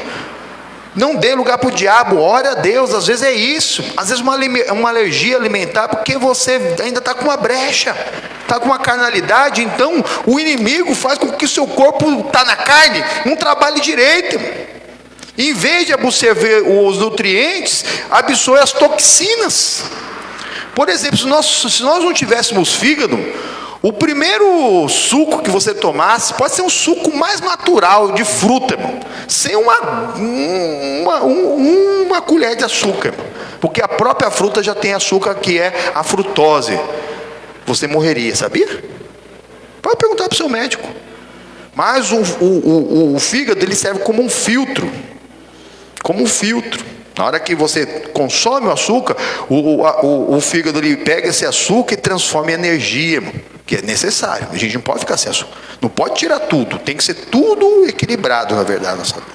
Não dê lugar para o diabo, ore a Deus. Às vezes é isso, às vezes uma alergia alimentar, porque você ainda está com uma brecha, está com uma carnalidade. Então o inimigo faz com que o seu corpo está na carne, não trabalhe direito, irmão. Em vez de absorver os nutrientes, absorve as toxinas. Por exemplo, se nós não tivéssemos fígado, o primeiro suco que você tomasse pode ser um suco mais natural de fruta, irmão, sem uma colher de açúcar, irmão, porque a própria fruta já tem açúcar, que é a frutose. Você morreria, sabia? Pode perguntar para o seu médico. Mas o fígado, ele serve como um filtro. Como um filtro. Na hora que você consome o açúcar, o fígado, ele pega esse açúcar e transforma em energia, irmão, que é necessário. A gente não pode ficar sem açúcar. Não pode tirar tudo. Tem que ser tudo equilibrado, na verdade, nossa vida.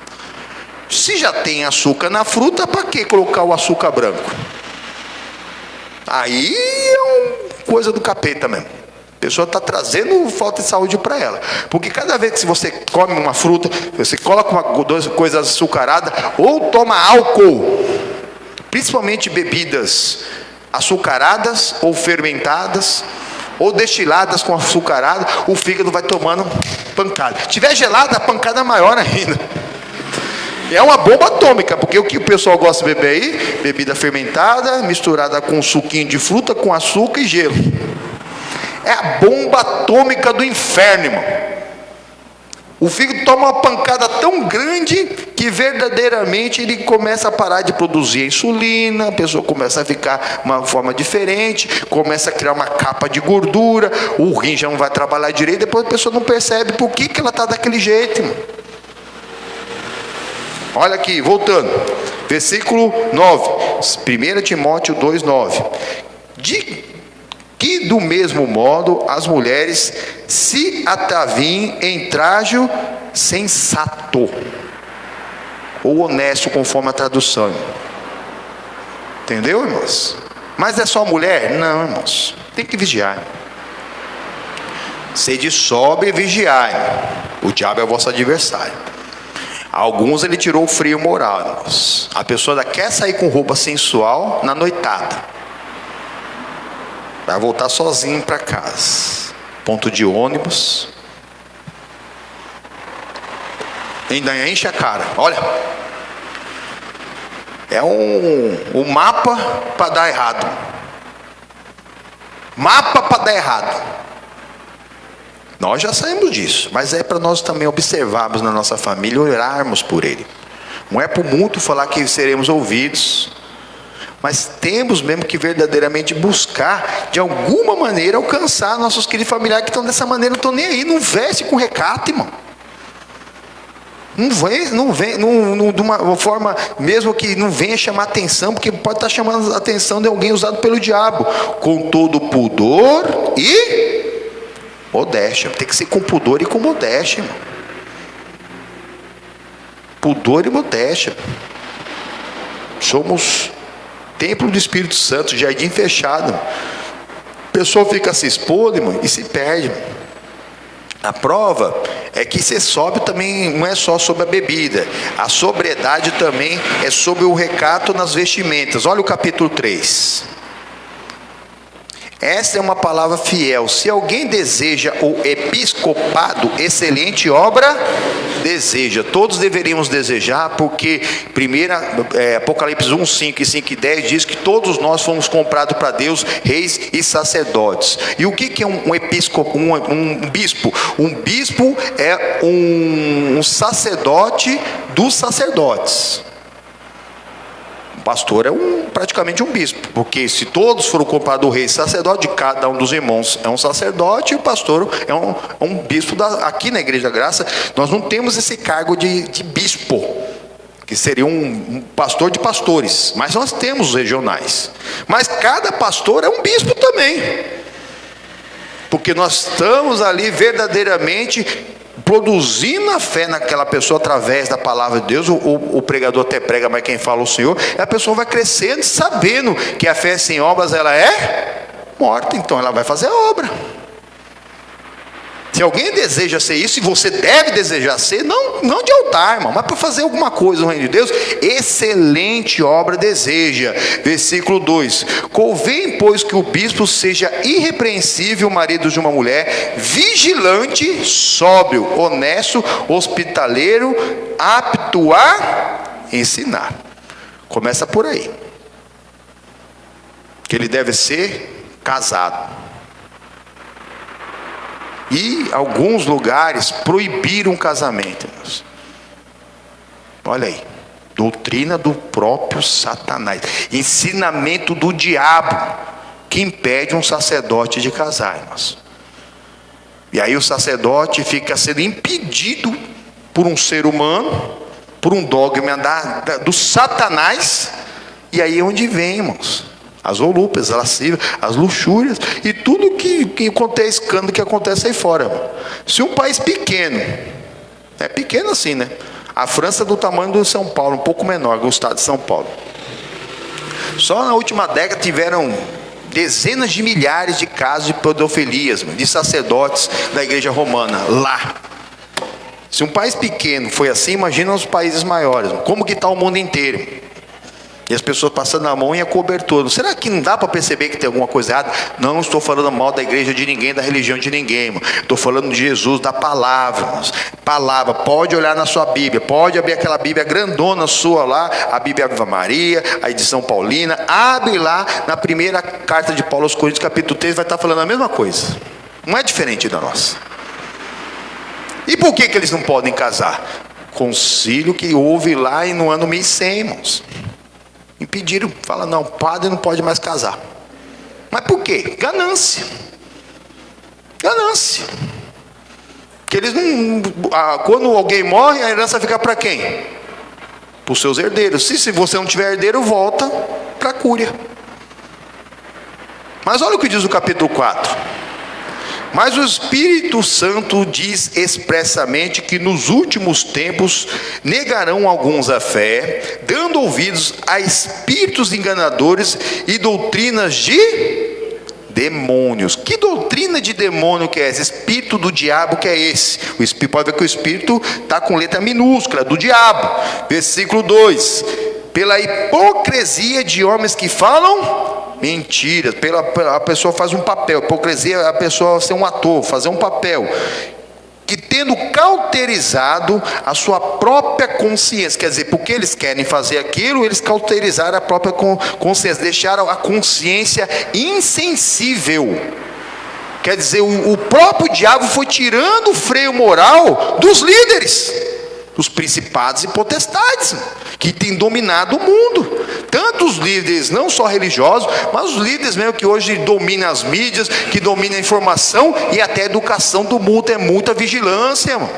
Se já tem açúcar na fruta, para que colocar o açúcar branco? Aí é uma coisa do capeta mesmo. A pessoa está trazendo falta de saúde para ela. Porque cada vez que você come uma fruta, você coloca duas coisas açucaradas, ou toma álcool, principalmente bebidas açucaradas ou fermentadas, ou destiladas com açucarada, o fígado vai tomando pancada. Se tiver gelada, a pancada é maior ainda. É uma bomba atômica, porque o que o pessoal gosta de beber aí, bebida fermentada, misturada com suquinho de fruta, com açúcar e gelo. É a bomba atômica do inferno, irmão. O fígado toma uma pancada tão grande que verdadeiramente ele começa a parar de produzir insulina, a pessoa começa a ficar uma forma diferente, começa a criar uma capa de gordura, o rim já não vai trabalhar direito, depois a pessoa não percebe por que ela está daquele jeito, irmão. Olha aqui, voltando, versículo 9, 1 Timóteo 2,9. Que do mesmo modo as mulheres se ataviem em trajo sensato, ou honesto, conforme a tradução. Entendeu, irmãos? Mas é só mulher? Não, irmãos. Tem que vigiar. Sede sóbrio e vigiai. O diabo é o vosso adversário. Alguns ele tirou o freio moral, irmãos. A pessoa quer sair com roupa sensual na noitada. Vai voltar sozinho para casa. Ponto de ônibus. Ainda enche a cara. Olha. É um mapa para dar errado. Mapa para dar errado. Nós já saímos disso, mas é para nós também observarmos na nossa família, orarmos por ele. Não é por muito falar que seremos ouvidos, mas temos mesmo que verdadeiramente buscar, de alguma maneira, alcançar nossos queridos familiares que estão dessa maneira, não estão nem aí, não veste com recato, irmão. Não vem de uma forma, mesmo que não venha chamar atenção, porque pode estar chamando a atenção de alguém usado pelo diabo, com todo pudor e modéstia. Tem que ser com pudor e com modéstia, irmão. Pudor e modéstia. Somos templo do Espírito Santo, jardim fechado. A pessoa fica se expondo, irmão, e se perde, irmão. A prova é que ser sóbrio também não é só sobre a bebida. A sobriedade também é sobre o recato nas vestimentas. Olha o capítulo 3. Esta é uma palavra fiel. Se alguém deseja o episcopado, excelente obra deseja. Todos deveríamos desejar, porque Apocalipse 1, 5 e 5 e 10 diz que todos nós fomos comprados para Deus, reis e sacerdotes. E o que é um episcopo, um bispo? Um bispo é um sacerdote dos sacerdotes. O pastor é praticamente um bispo, porque se todos foram comprados do rei e sacerdote, cada um dos irmãos é um sacerdote, e o pastor é um bispo. Aqui na Igreja Graça, nós não temos esse cargo de bispo, que seria um pastor de pastores, mas nós temos os regionais. Mas cada pastor é um bispo também, porque nós estamos ali verdadeiramente produzindo a fé naquela pessoa através da palavra de Deus. O pregador até prega, mas quem fala é o Senhor. E a pessoa vai crescendo, sabendo que a fé sem obras ela é morta. Então ela vai fazer a obra. Se alguém deseja ser isso, e você deve desejar ser, não de altar, irmão, mas para fazer alguma coisa no reino de Deus, excelente obra deseja. Versículo 2: convém, pois, que o bispo seja irrepreensível, marido de uma mulher, vigilante, sóbrio, honesto, hospitaleiro, apto a ensinar. Começa por aí. Que ele deve ser casado. E alguns lugares proibiram o casamento. Olha aí, doutrina do próprio Satanás, ensinamento do diabo, que impede um sacerdote de casar, irmãos. E aí o sacerdote fica sendo impedido por um ser humano, por um dogma do Satanás. E aí é onde vem, irmãos, as volúpias, as lascivas, as luxúrias e tudo que acontece, escândalo que acontece aí fora. Se um país pequeno, é pequeno assim, né? A França é do tamanho do São Paulo, um pouco menor, o estado de São Paulo. Só na última década tiveram dezenas de milhares de casos de pedofilias, de sacerdotes da igreja romana lá. Se um país pequeno foi assim, imagina os países maiores. Como que está o mundo inteiro? E as pessoas passando a mão e a cobertura. Será que não dá para perceber que tem alguma coisa errada? Não estou falando mal da igreja de ninguém, da religião de ninguém, irmão. Estou falando de Jesus, da palavra, irmãos. Palavra, pode olhar na sua Bíblia, pode abrir aquela Bíblia grandona sua lá, a Bíblia Ave Maria, a edição paulina. Abre lá na primeira carta de Paulo aos Coríntios, capítulo 3, vai estar falando a mesma coisa. Não é diferente da nossa. E por que eles não podem casar? Concílio que houve lá no ano 1100, irmãos. Impediram, fala, não, padre não pode mais casar. Mas por quê? Ganância. Ganância. Porque eles não. Quando alguém morre, a herança fica para quem? Para os seus herdeiros. Se você não tiver herdeiro, volta para a cúria. Mas olha o que diz o capítulo 4. Mas o Espírito Santo diz expressamente que nos últimos tempos negarão alguns a fé, dando ouvidos a espíritos enganadores e doutrinas de demônios. Que doutrina de demônio que é essa? Espírito do diabo que é esse? O espírito, pode ver que o espírito está com letra minúscula, do diabo. Versículo 2: pela hipocrisia de homens que falam mentiras, a pessoa faz um papel. Hipocrisia é a pessoa ser um ator, fazer um papel, que tendo cauterizado a sua própria consciência, quer dizer, porque eles querem fazer aquilo, eles cauterizaram a própria consciência, deixaram a consciência insensível. Quer dizer, o próprio diabo foi tirando o freio moral dos líderes, dos principados e potestades, que têm dominado o mundo. Tanto os líderes, não só religiosos, mas os líderes mesmo que hoje dominam as mídias, que dominam a informação e até a educação do mundo. É muita vigilância, irmão.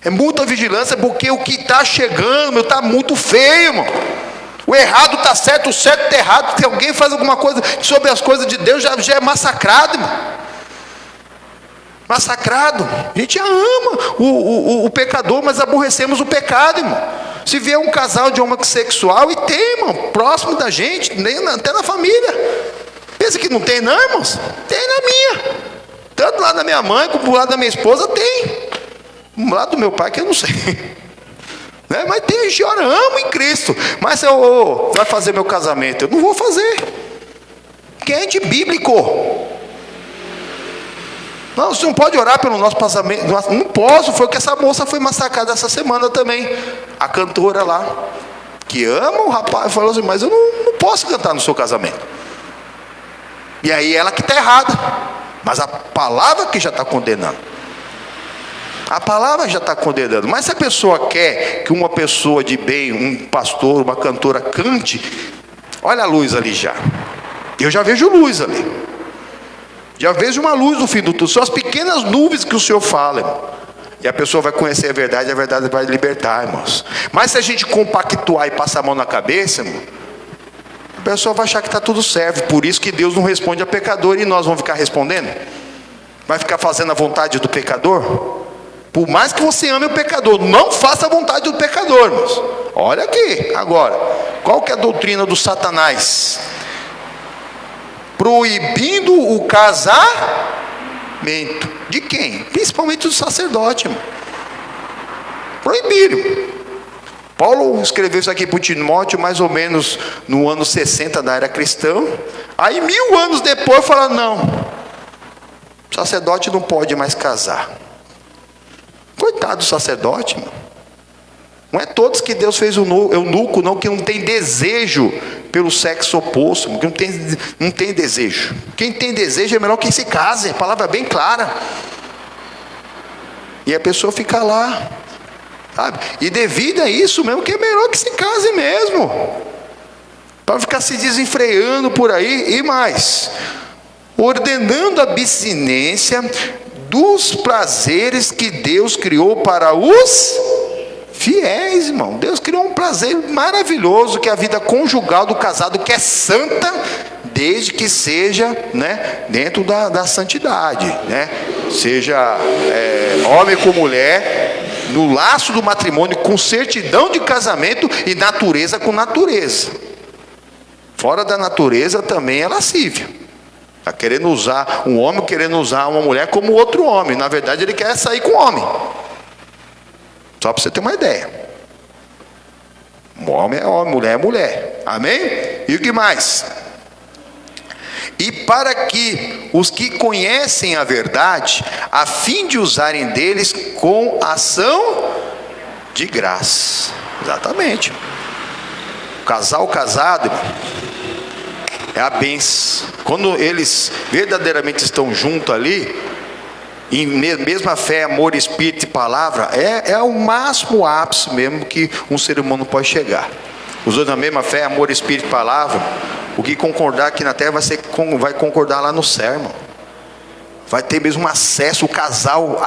É muita vigilância, porque o que está chegando está muito feio, irmão. O errado está certo, o certo está errado. Se alguém faz alguma coisa sobre as coisas de Deus, já é massacrado, irmão. Massacrado. A gente ama o pecador, mas aborrecemos o pecado, irmão. Se vê um casal de homossexual, e tem, irmão, próximo da gente, até na família. Pensa que não tem, não, irmãos? Tem na minha. Tanto do lado da minha mãe, como do lado da minha esposa, tem. Do lado do meu pai, que eu não sei. Né? Mas tem, a gente ora, amo em Cristo. Mas eu vai fazer meu casamento, eu não vou fazer. Que é antibíblico. Não, você não pode orar pelo nosso casamento. Não posso, foi o que essa moça foi massacrada essa semana também. A cantora lá, que ama o rapaz, falou assim, mas eu não posso cantar no seu casamento. E aí ela que está errada. Mas a palavra que já está condenando. A palavra já está condenando. Mas se a pessoa quer que uma pessoa de bem, um pastor, uma cantora cante, olha a luz ali já. Eu já vejo luz ali. Já vejo uma luz no fim do túnel. São as pequenas nuvens que o Senhor fala, irmão. E a pessoa vai conhecer a verdade vai libertar, irmãos. Mas se a gente compactuar e passar a mão na cabeça, irmão, a pessoa vai achar que está tudo certo. Por isso que Deus não responde a pecador, e nós vamos ficar respondendo? Vai ficar fazendo a vontade do pecador? Por mais que você ame o pecador, não faça a vontade do pecador, irmãos. Olha aqui, agora, qual que é a doutrina do Satanás? Proibindo o casamento. De quem? Principalmente do sacerdote, irmão. Proibiram. Paulo escreveu isso aqui para o Timóteo mais ou menos no ano 60 da era cristã. Aí 1000 anos depois fala, não, o sacerdote não pode mais casar. Coitado do sacerdote, irmão. Não é todos que Deus fez eunuco, não, que não tem desejo pelo sexo oposto, que não tem desejo. Quem tem desejo é melhor que se case, a palavra é bem clara. E a pessoa fica lá, sabe? E devido a isso mesmo, que é melhor que se case mesmo, para ficar se desenfreando por aí. E mais, ordenando a abstinência dos prazeres que Deus criou para os fiéis, irmão. Deus criou um prazer maravilhoso, que é a vida conjugal do casado, que é santa, desde que seja, né, dentro da santidade, né? Seja homem com mulher, no laço do matrimônio, com certidão de casamento, e natureza com natureza. Fora da natureza também é lascívia. Está querendo usar um homem, querendo usar uma mulher como outro homem. Na verdade, ele quer sair com o homem. Só para você ter uma ideia. Homem é homem, mulher é mulher. Amém? E o que mais? E para que os que conhecem a verdade, a fim de usarem deles com ação de graça. Exatamente. O casal casado, irmão, é a bênção. Quando eles verdadeiramente estão juntos ali, em mesma fé, amor, espírito e palavra, é o máximo ápice mesmo que um ser humano pode chegar. Os dois na mesma fé, amor, espírito e palavra, o que concordar aqui na terra vai concordar lá no céu, irmão. Vai ter mesmo acesso, o casal,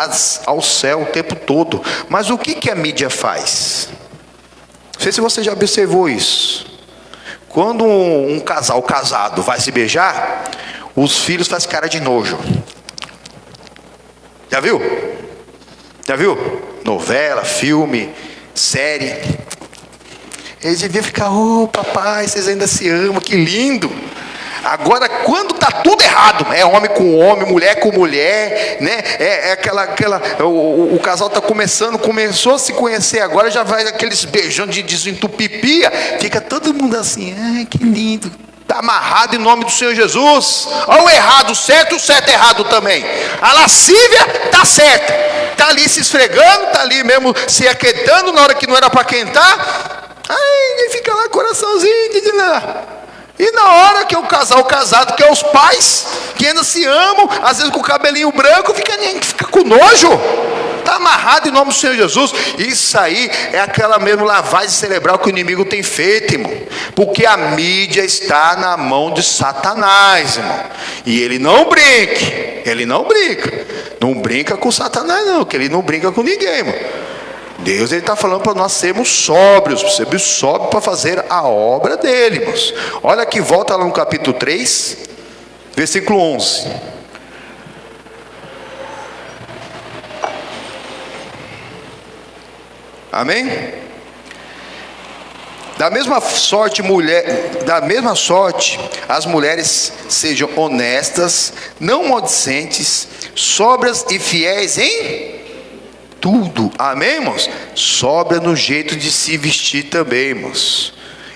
ao céu o tempo todo. Mas o que a mídia faz? Não sei se você já observou isso. Quando um casal casado vai se beijar, os filhos fazem cara de nojo. Já viu? Já viu? Novela, filme, série. Eles deviam ficar, papai, vocês ainda se amam, que lindo. Agora, quando está tudo errado, é homem com homem, mulher com mulher, né? O casal está começou a se conhecer agora, já vai aqueles beijão de desentupipia, fica todo mundo assim, ai, que lindo. Está amarrado em nome do Senhor Jesus. Olha o errado, o certo errado também. A lascívia está certa, está ali se esfregando, está ali mesmo se aquentando na hora que não era para aquentar. Ai, fica lá coraçãozinho, E na hora que o casal casado, que é os pais, que ainda se amam, às vezes com o cabelinho branco, fica com nojo. Está amarrado em nome do Senhor Jesus. Isso aí é aquela mesmo lavagem cerebral que o inimigo tem feito, irmão. Porque a mídia está na mão de Satanás, irmão. E ele não brinque. Ele não brinca. Não brinca com Satanás, não. Que ele não brinca com ninguém, irmão. Deus está falando para nós sermos sóbrios. Sermos sóbrios para fazer a obra dele, irmãos. Olha aqui, volta lá no capítulo 3, versículo 11. Amém? Da mesma sorte, as mulheres sejam honestas, não maldicentes, sóbrias e fiéis em tudo. Amém, irmãos? Sóbria no jeito de se vestir também, irmãos.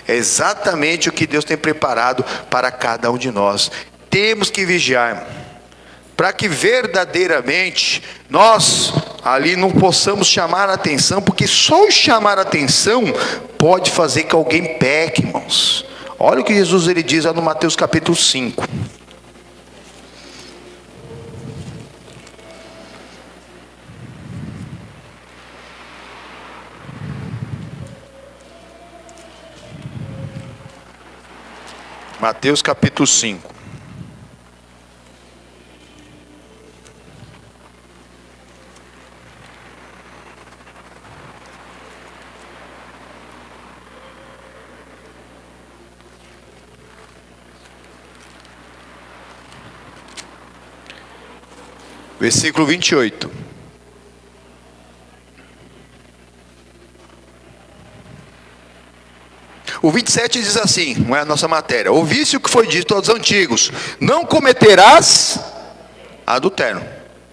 É exatamente o que Deus tem preparado para cada um de nós. Temos que vigiar, irmão, para que verdadeiramente nós ali não possamos chamar a atenção, porque só o chamar a atenção pode fazer que alguém peque, irmãos. Olha o que Jesus ele diz lá no Mateus capítulo 5. Mateus capítulo 5. Versículo 28. O 27 diz assim, não é a nossa matéria: ouviste o que foi dito aos antigos, não cometerás adultério.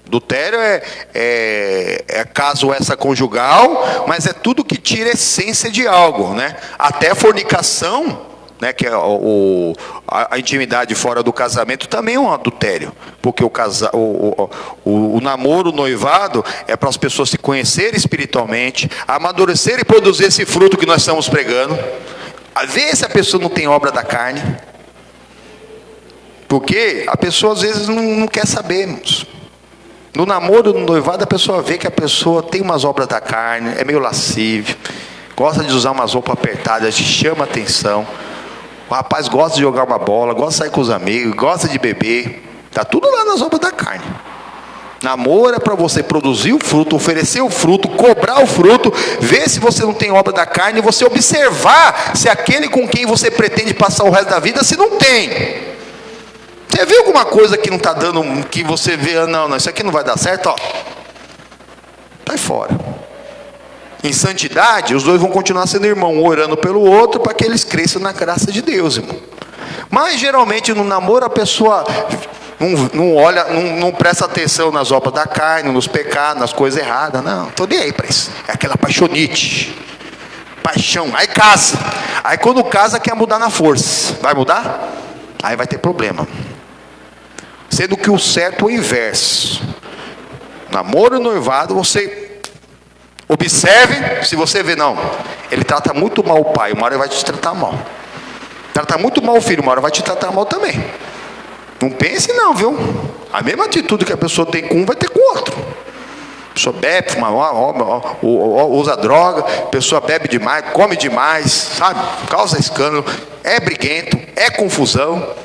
Adultério é caso extraconjugal, mas é tudo que tira a essência de algo, né? Até a fornicação, né, que é a intimidade fora do casamento, também é um adultério, porque o namoro, o noivado é para as pessoas se conhecerem espiritualmente, amadurecer e produzir esse fruto que nós estamos pregando. Ver se a pessoa não tem obra da carne, porque a pessoa às vezes não quer saber, irmãos. No namoro, no noivado, a pessoa vê que a pessoa tem umas obras da carne, é meio lascivo, gosta de usar umas roupas apertadas, chama atenção. O rapaz gosta de jogar uma bola, gosta de sair com os amigos, gosta de beber. Está tudo lá nas obras da carne. Namoro é para você produzir o fruto, oferecer o fruto, cobrar o fruto, ver se você não tem obra da carne, e você observar se aquele com quem você pretende passar o resto da vida, se não tem. Você vê alguma coisa que não está dando, que você vê, não, isso aqui não vai dar certo, ó, sai fora. Em santidade, os dois vão continuar sendo irmãos, um orando pelo outro, para que eles cresçam na graça de Deus, irmão. Mas geralmente no namoro a pessoa não olha, não presta atenção nas obras da carne, nos pecados, nas coisas erradas. Não, estou nem aí para isso. É aquela paixonite, paixão. Aí casa. Aí quando casa quer mudar na força. Vai mudar? Aí vai ter problema. Sendo que o certo é o inverso. Namoro e noivado, você observe. Se você vê, não, ele trata muito mal o pai, uma hora ele vai te tratar mal. Trata muito mal o filho, uma hora vai te tratar mal também. Não pense não, viu? A mesma atitude que a pessoa tem com um, vai ter com o outro. A pessoa bebe, fuma, usa droga, a pessoa bebe demais, come demais, sabe? Causa escândalo, é briguento, é confusão.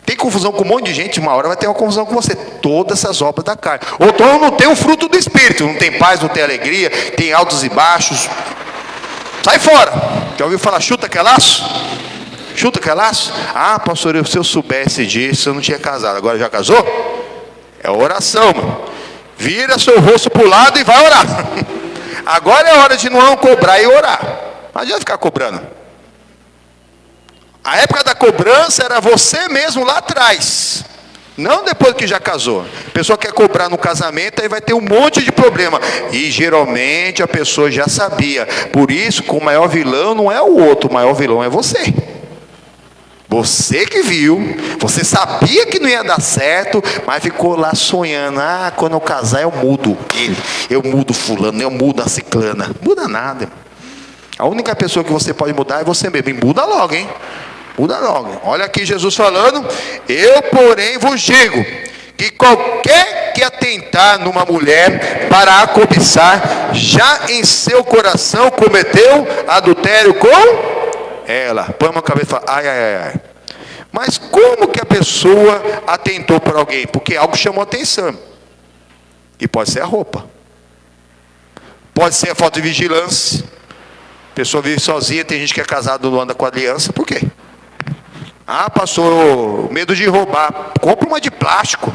Tem confusão com um monte de gente, uma hora vai ter uma confusão com você. Todas essas obras da carne. Ou então não tem o fruto do Espírito, não tem paz, não tem alegria, tem altos e baixos. Sai fora. Já ouviu falar chuta que é laço? Chuta que é laço? Ah, pastor, se eu soubesse disso, eu não tinha casado. Agora já casou? É oração, mano. Vira seu rosto para o lado e vai orar. Agora é hora de não cobrar e orar. Não adianta ficar cobrando. A época da cobrança era você mesmo lá atrás, não depois que já casou. A pessoa quer cobrar no casamento, aí vai ter um monte de problema. E geralmente a pessoa já sabia. Por isso, o maior vilão não é o outro, o maior vilão é você. Você que viu, você sabia que não ia dar certo, mas ficou lá sonhando. Ah, quando eu casar eu mudo ele, eu mudo fulano, eu mudo a ciclana. Muda nada. A única pessoa que você pode mudar é você mesmo. E muda logo, hein? Muda logo. Olha aqui Jesus falando: eu, porém, vos digo que qualquer que atentar numa mulher para a cobiçar, já em seu coração cometeu adultério com ela. Põe uma cabeça e fala: ai, ai, ai, ai. Mas como que a pessoa atentou para alguém? Porque algo chamou atenção. E pode ser a roupa, pode ser a falta de vigilância. A pessoa vive sozinha, tem gente que é casado não anda com aliança. Por quê? Ah, pastor, medo de roubar. Compra uma de plástico.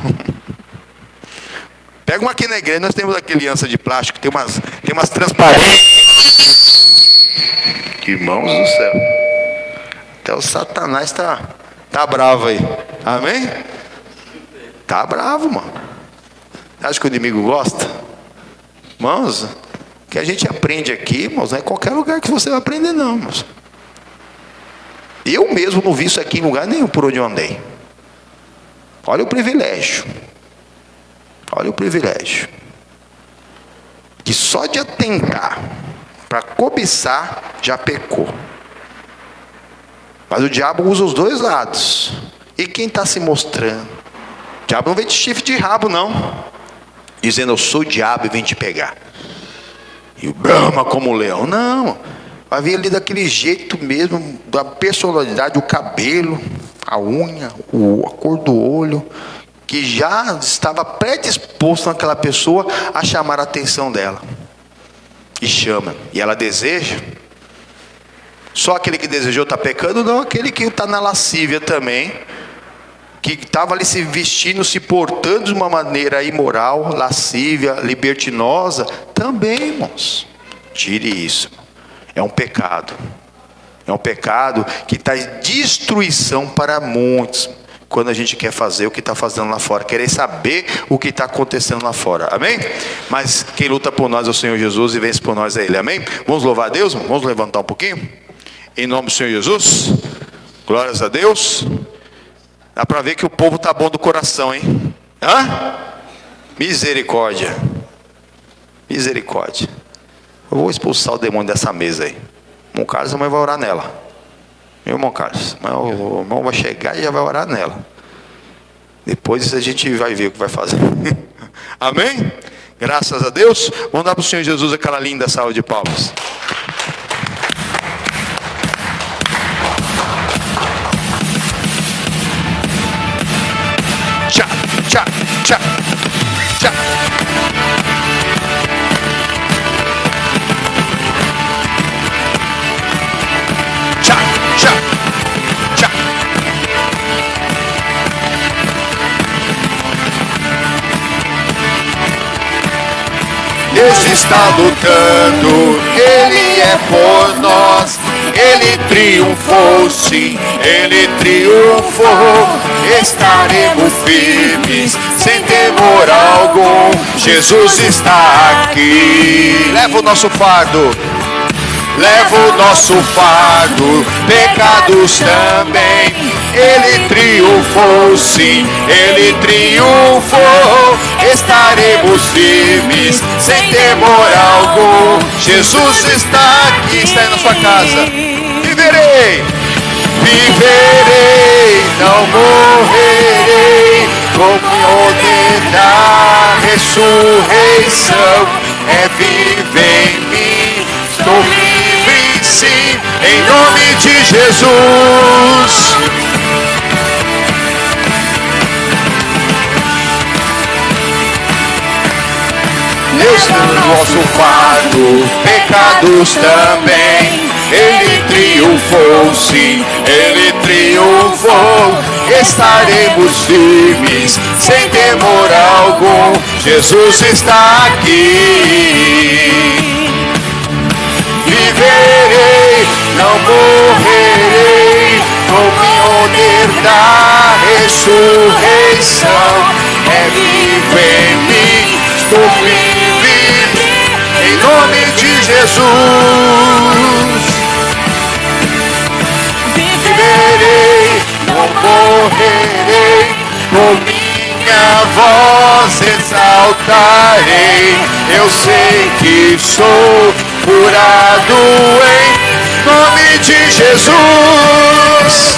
Pega uma aqui na igreja, nós temos aqui aliança de plástico, tem umas transparentes. Irmãos do céu. Até o Satanás tá bravo aí. Amém? Tá bravo, mano. Acha que o inimigo gosta? Irmãos, o que a gente aprende aqui, irmãos, não é qualquer lugar que você vai aprender não, irmãos. Eu mesmo não vi isso aqui em lugar nenhum por onde eu andei. Olha o privilégio. Olha o privilégio. Que só de atentar para cobiçar já pecou. Mas o diabo usa os dois lados. E quem está se mostrando? O diabo não vem de chifre de rabo não, dizendo eu sou o diabo e vim te pegar. E brama como um leão. Não. Vai vir ali daquele jeito mesmo, da personalidade, o cabelo, a unha, a cor do olho, que já estava predisposto naquela pessoa a chamar a atenção dela. E chama. E ela deseja. Só aquele que desejou está pecando? Não, aquele que está na lascívia também, que estava ali se vestindo, se portando de uma maneira imoral, lascívia, libertinosa, também, irmãos. Tire isso. É um pecado. É um pecado que traz destruição para muitos. Quando a gente quer fazer o que está fazendo lá fora, querer saber o que está acontecendo lá fora, amém? Mas quem luta por nós é o Senhor Jesus e vence por nós é Ele, amém? Vamos louvar a Deus? Vamos levantar um pouquinho? Em nome do Senhor Jesus, glórias a Deus. Dá para ver que o povo está bom do coração, hein? Hã? Misericórdia. Misericórdia. Eu vou expulsar o demônio dessa mesa aí. Irmão Carlos, a mãe vai orar nela. Meu irmão Carlos, o irmão vai chegar e já vai orar nela. Depois a gente vai ver o que vai fazer. Amém? Graças a Deus. Vamos dar para o Senhor Jesus aquela linda salva de palmas. Tchá, tchá, tchá, tchá. Deus está lutando, Ele é por nós. Ele triunfou, sim, Ele triunfou. Estaremos firmes, sem temor algum. Jesus está aqui. Leva o nosso fardo. Leva o nosso fardo, pecados também. Ele triunfou, sim, Ele triunfou. Estaremos firmes, sem temor algum. Jesus está aqui, está aí na sua casa. Viverei, viverei, não morrerei. Com o poder da ressurreição, é viver em mim. Estou livre, sim, em nome de Jesus. Deus no nosso fardo, pecados também. Ele triunfou, sim, Ele triunfou. Estaremos firmes, sem temor algum. Jesus está aqui. Viverei, não morrerei, com o poder da ressurreição. É vivo em mim, estou livre, em nome de Jesus. Viverei, não morrerei, com minha voz exaltarei. Eu sei que sou curado em nome de Jesus.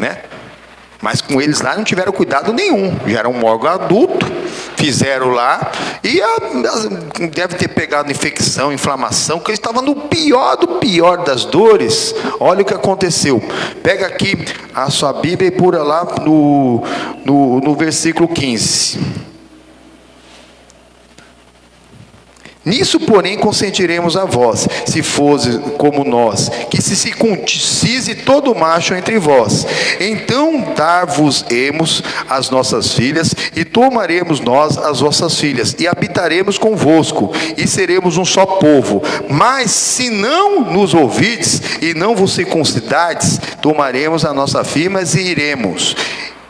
né? Mas com eles lá não tiveram cuidado nenhum. Já era um órgão adulto, fizeram lá, e deve ter pegado infecção, inflamação, porque eles estavam no pior do pior das dores. Olha o que aconteceu. Pega aqui a sua Bíblia e pula lá no versículo 15. Nisso, porém, consentiremos a vós, se fosse como nós, que se circuncise todo macho entre vós. Então dar-vos-emos as nossas filhas, e tomaremos nós as vossas filhas, e habitaremos convosco, e seremos um só povo. Mas se não nos ouvides, e não vos circuncidardes, tomaremos a nossa firma e iremos.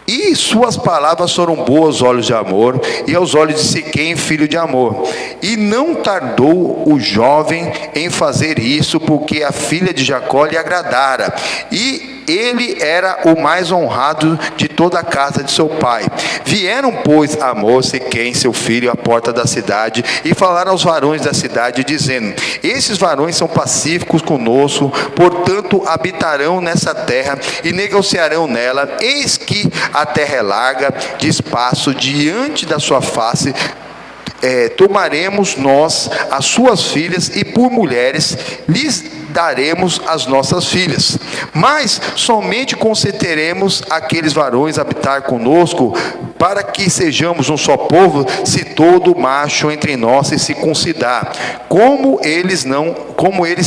E suas palavras foram boas aos olhos de Amor, e aos olhos de Siquém, filho de Amor. E não tardou o jovem em fazer isso, porque a filha de Jacó lhe agradara. E ele era o mais honrado de toda a casa de seu pai. Vieram, pois, Amor, Siquém, seu filho, à porta da cidade, e falaram aos varões da cidade, dizendo: esses varões são pacíficos conosco, portanto habitarão nessa terra e negociarão nela. Eis que a terra é larga, de espaço diante da sua face. Tomaremos nós as suas filhas, e por mulheres lhes daremos as nossas filhas. Mas somente consentiremos aqueles varões habitar conosco, para que sejamos um só povo, se todo macho entre nós se circuncidar, como eles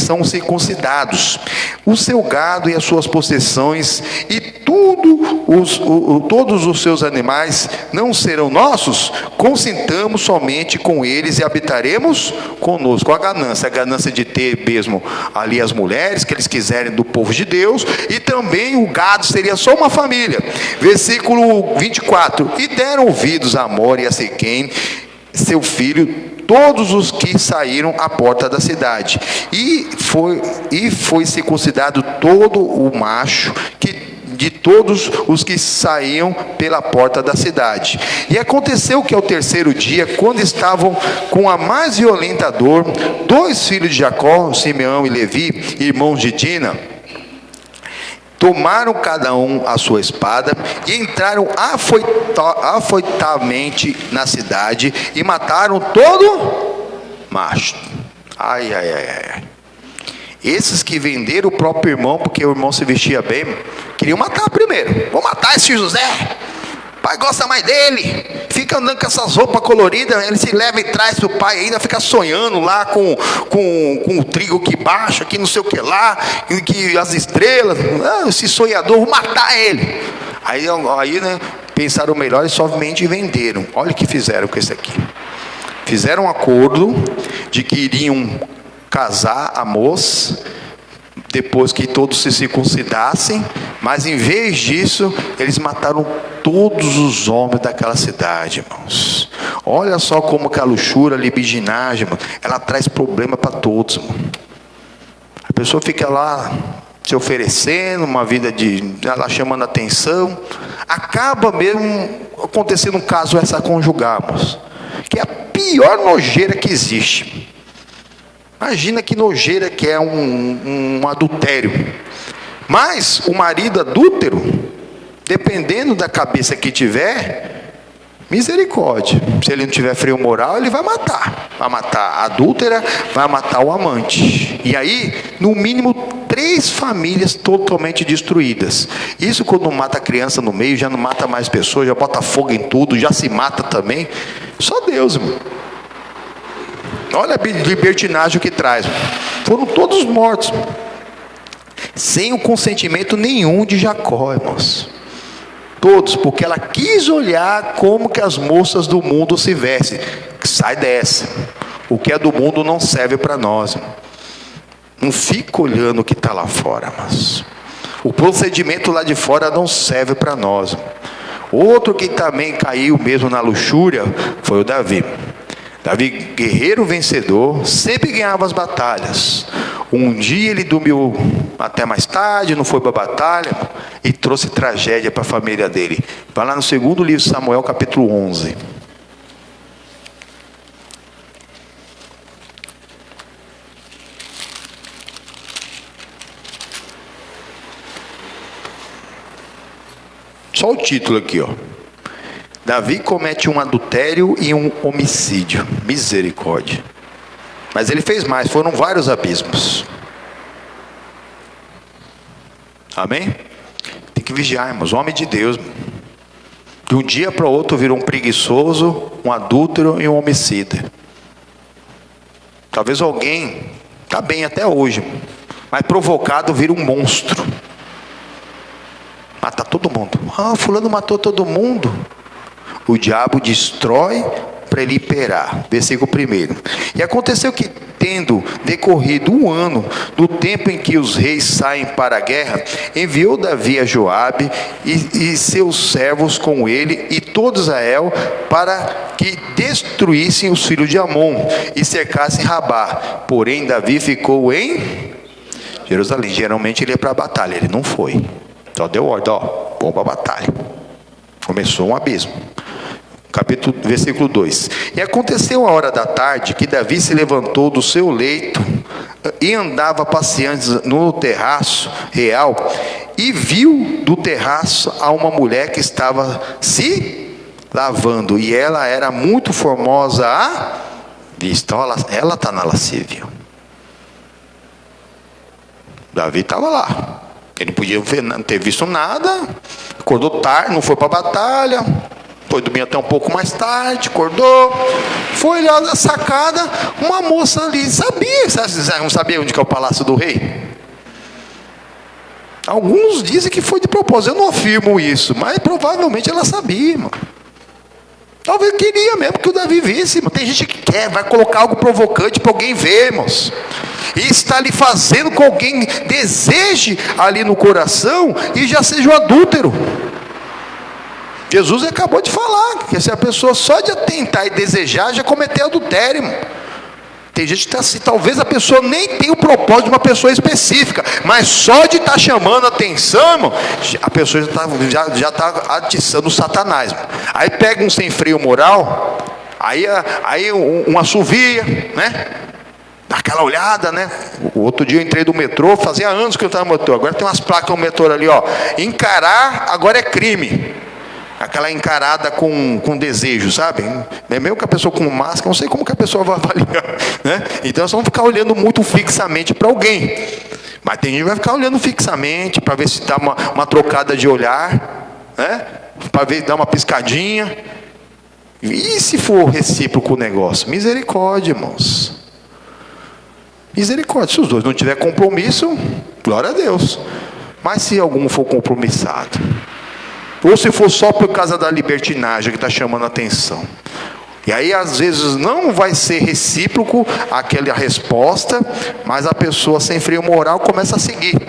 são circuncidados. O seu gado e as suas possessões e todos os seus animais não serão nossos? Consintamos somente com eles e habitaremos conosco. A ganância de ter mesmo ali as mulheres que eles quiserem do povo de Deus, e também o gado seria só uma família. Versículo 24: e deram ouvidos a Amor e a Siquém, seu filho, todos os que saíram à porta da cidade, e foi circuncidado todo o macho de todos os que saíam pela porta da cidade. E aconteceu que ao terceiro dia, quando estavam com a mais violenta dor, dois filhos de Jacó, Simeão e Levi, irmãos de Dina, tomaram cada um a sua espada e entraram afoitamente na cidade e mataram todo macho. Ai. Esses que venderam o próprio irmão, porque o irmão se vestia bem, queriam matar primeiro. Vou matar esse José. O pai gosta mais dele. Fica andando com essas roupas coloridas. Ele se leva e traz para o pai, ainda fica sonhando lá com o trigo que baixa, que não sei o que lá, que as estrelas. Esse sonhador, vou matar ele. Aí né, pensaram melhor e somente venderam. Olha o que fizeram com esse aqui. Fizeram um acordo de que iriam casar a moça, depois que todos se circuncidassem, mas em vez disso, eles mataram todos os homens daquela cidade, irmãos. Olha só como que a luxúria, a libidinagem, irmão, ela traz problema para todos, irmão. A pessoa fica lá se oferecendo, uma vida ela chamando atenção, acaba mesmo acontecendo um caso extraconjugal, que é a pior nojeira que existe. Imagina que nojeira que é um adultério. Mas o marido adúltero, dependendo da cabeça que tiver, misericórdia. Se ele não tiver freio moral, ele vai matar. Vai matar a adúltera, vai matar o amante. E aí, no mínimo, 3 famílias totalmente destruídas. Isso quando mata a criança no meio, já não mata mais pessoas, já bota fogo em tudo, já se mata também. Só Deus, irmão. Olha a libertinagem que traz. Foram todos mortos, sem o consentimento nenhum de Jacó, irmãos. Todos, porque ela quis olhar como que as moças do mundo se vestem. Sai dessa. O que é do mundo não serve para nós. Não fica olhando o que está lá fora, irmãos. O procedimento lá de fora não serve para nós. Outro que também caiu mesmo na luxúria foi o Davi. Davi, guerreiro vencedor, sempre ganhava as batalhas. Um dia ele dormiu até mais tarde, não foi para a batalha, e trouxe tragédia para a família dele. Vai lá no segundo livro de Samuel, capítulo 11. só o título aqui, ó. Davi comete um adultério e um homicídio. Misericórdia. Mas ele fez mais, foram vários abismos. Amém? Tem que vigiar, irmãos. Homem de Deus. De um dia para o outro virou um preguiçoso, um adúltero e um homicida. Talvez alguém, está bem até hoje, mas provocado vira um monstro. Mata todo mundo. Ah, fulano matou todo mundo. O diabo destrói para ele imperar. Versículo 1. E aconteceu que, tendo decorrido 1 ano do tempo em que os reis saem para a guerra, enviou Davi a Joabe e seus servos com ele e todo Israel para que destruíssem os filhos de Amon e cercassem Rabá. Porém Davi ficou em Jerusalém. Geralmente ele ia para a batalha, ele não foi. Só deu ordem, ó, vou para a batalha. Começou um abismo. Versículo 2. E aconteceu a hora da tarde que Davi se levantou do seu leito e andava passeando no terraço real e viu do terraço a uma mulher que estava se lavando, e ela era muito formosa à vista. Ela está na lascívia. Davi estava lá. Ele não podia não ter visto nada. Acordou tarde, não foi para a batalha. Foi dormir até um pouco mais tarde, acordou, foi lá na sacada, uma moça ali, não sabia onde que é o palácio do rei? Alguns dizem que foi de propósito, eu não afirmo isso, mas provavelmente ela sabia, irmão. Talvez queria mesmo que o Davi visse, irmão. Tem gente que quer, vai colocar algo provocante para alguém ver, irmãos. E está ali fazendo com que alguém deseje ali no coração e já seja um adúltero. Jesus acabou de falar que se a pessoa só de atentar e desejar já cometeu adultério, irmão. Tem gente que está assim, talvez a pessoa nem tenha o propósito de uma pessoa específica, mas só de estar chamando a atenção, irmão, a pessoa já está atiçando o Satanás, irmão. Aí pega um sem freio moral, aí um assovia, né? Dá aquela olhada, né? O outro dia eu entrei do metrô, fazia anos que eu estava no metrô, agora tem umas placas no metrô ali, ó. Encarar agora é crime. Aquela encarada com desejo, sabe? Mesmo que a pessoa com máscara, não sei como que a pessoa vai avaliar, né? Então nós vamos ficar olhando muito fixamente para alguém. Mas tem gente que vai ficar olhando fixamente para ver se dá uma trocada de olhar, né? Para ver se dá uma piscadinha. E se for recíproco o negócio? Misericórdia, irmãos. Misericórdia. Se os dois não tiver compromisso, glória a Deus. Mas se algum for compromissado, ou se for só por causa da libertinagem que está chamando a atenção, e aí às vezes não vai ser recíproco aquela resposta, mas a pessoa sem freio moral começa a seguir.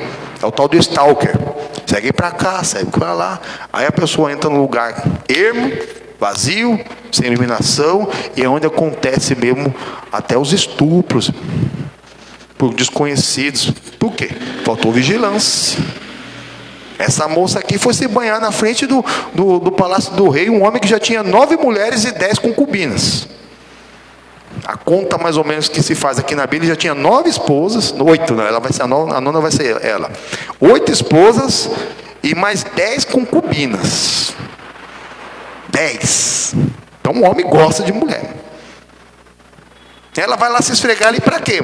É o tal do stalker. Segue para cá, segue para lá. Aí a pessoa entra num lugar ermo, vazio, sem iluminação, e é onde acontece mesmo até os estupros por desconhecidos. Por quê? Faltou vigilância. Essa moça aqui foi se banhar na frente do palácio do rei, um homem que já tinha 9 mulheres e 10 concubinas. A conta mais ou menos que se faz aqui na Bíblia, já tinha 9 esposas, 8, né? Ela vai ser a nona vai ser ela. 8 esposas e mais 10 concubinas. 10. Então o homem gosta de mulher. Ela vai lá se esfregar ali para quê?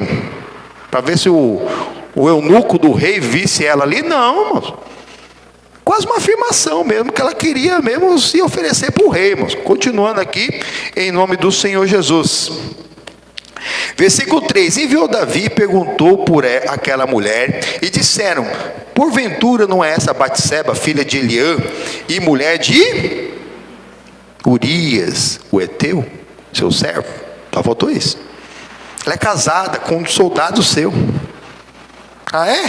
Para ver se o eunuco do rei visse ela ali? Não, irmãos. Quase uma afirmação mesmo, que ela queria mesmo se oferecer para o rei, irmãos. Continuando aqui, em nome do Senhor Jesus. Versículo 3. Enviou Davi e perguntou por aquela mulher, e disseram: porventura não é essa Batseba, filha de Eliã, e mulher de Urias, o Eteu, seu servo? Só faltou isso. Ela é casada com um soldado seu. Ah, é?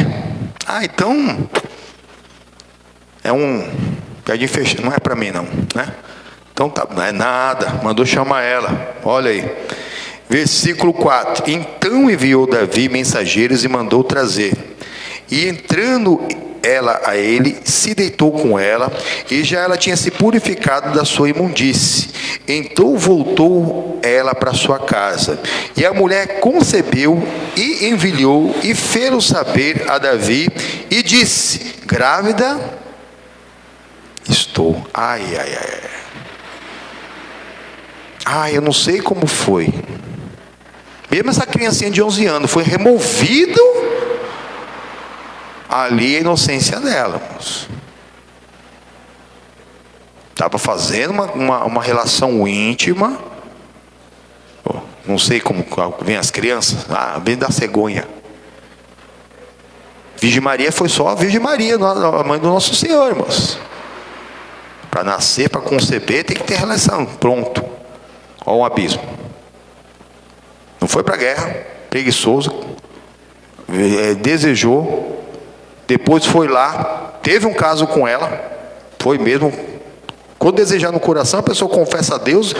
Ah, então é um pede fechado, não é para mim não, né? Então tá, não é nada, mandou chamar ela. Olha aí. Versículo 4. Então enviou Davi mensageiros e mandou trazer. E entrando ela a ele, se deitou com ela, e já ela tinha se purificado da sua imundície. Então voltou ela para sua casa. E a mulher concebeu e envilhou, e fê-lo saber a Davi, e disse: grávida estou. Eu não sei como foi. Mesmo essa criancinha de 11 anos foi removido ali a inocência dela. Estava fazendo uma relação íntima. Não sei como vem as crianças. Vem da cegonha. Virgem Maria foi só a Virgem Maria, a mãe do nosso Senhor, irmãos. Para nascer, para conceber, tem que ter relação. Pronto. Olha um abismo. Não foi para a guerra, preguiçoso, desejou, depois foi lá, teve um caso com ela, foi mesmo. Quando desejar no coração, a pessoa confessa a Deus,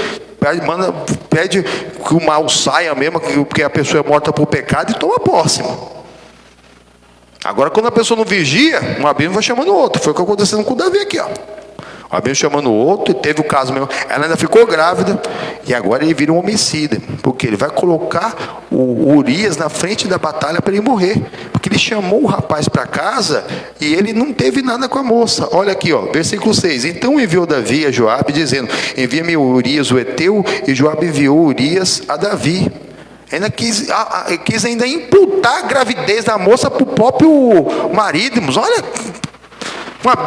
pede que o mal saia mesmo, porque a pessoa é morta por pecado, e toma posse. Agora, quando a pessoa não vigia, um abismo vai chamando o outro. Foi o que aconteceu com o Davi aqui, ó. O abismo chamando o outro, e teve o caso mesmo. Ela ainda ficou grávida, e agora ele vira um homicida, porque ele vai colocar o Urias na frente da batalha para ele morrer, porque ele chamou o rapaz para casa, e ele não teve nada com a moça. Olha aqui, ó, versículo 6. Então enviou Davi a Joabe, dizendo: envia-me Urias o Eteu, e Joabe enviou Urias a Davi. Ainda quis ainda imputar a gravidez da moça para o próprio marido, irmãos.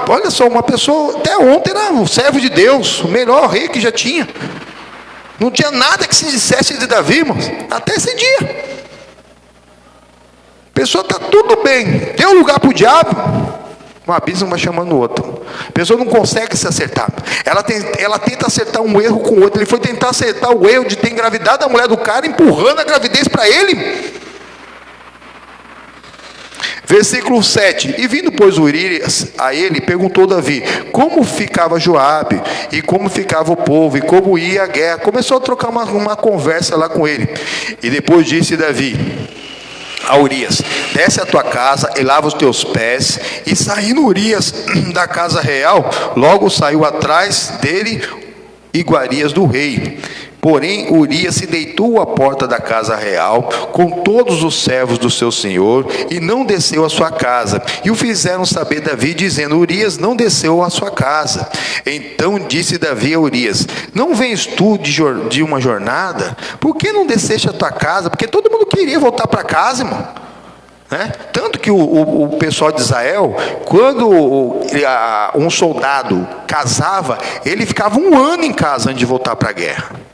Olha só, uma pessoa, até ontem era um servo de Deus, o melhor rei que já tinha. Não tinha nada que se dissesse de Davi, irmãos, até esse dia. A pessoa está tudo bem, deu lugar para o diabo, um abismo vai chamando o outro. A pessoa não consegue se acertar. Ela tenta acertar um erro com o outro. Ele foi tentar acertar o erro de ter engravidado a mulher do cara, empurrando a gravidez para ele. Versículo 7. E vindo, pois, Urias a ele, perguntou Davi como ficava Joabe, e como ficava o povo, e como ia a guerra. Começou a trocar uma conversa lá com ele. E depois disse Davi a Urias: desce a tua casa e lava os teus pés. E saindo Urias da casa real, logo saiu atrás dele iguarias do rei. Porém, Urias se deitou à porta da casa real, com todos os servos do seu senhor, e não desceu à sua casa. E o fizeram saber Davi, dizendo: Urias não desceu à sua casa. Então disse Davi a Urias: não vens tu de uma jornada? Por que não desceste à tua casa? Porque todo mundo queria voltar para casa, irmão. Tanto que o pessoal de Israel, quando um soldado casava, ele ficava 1 ano em casa antes de voltar para a guerra.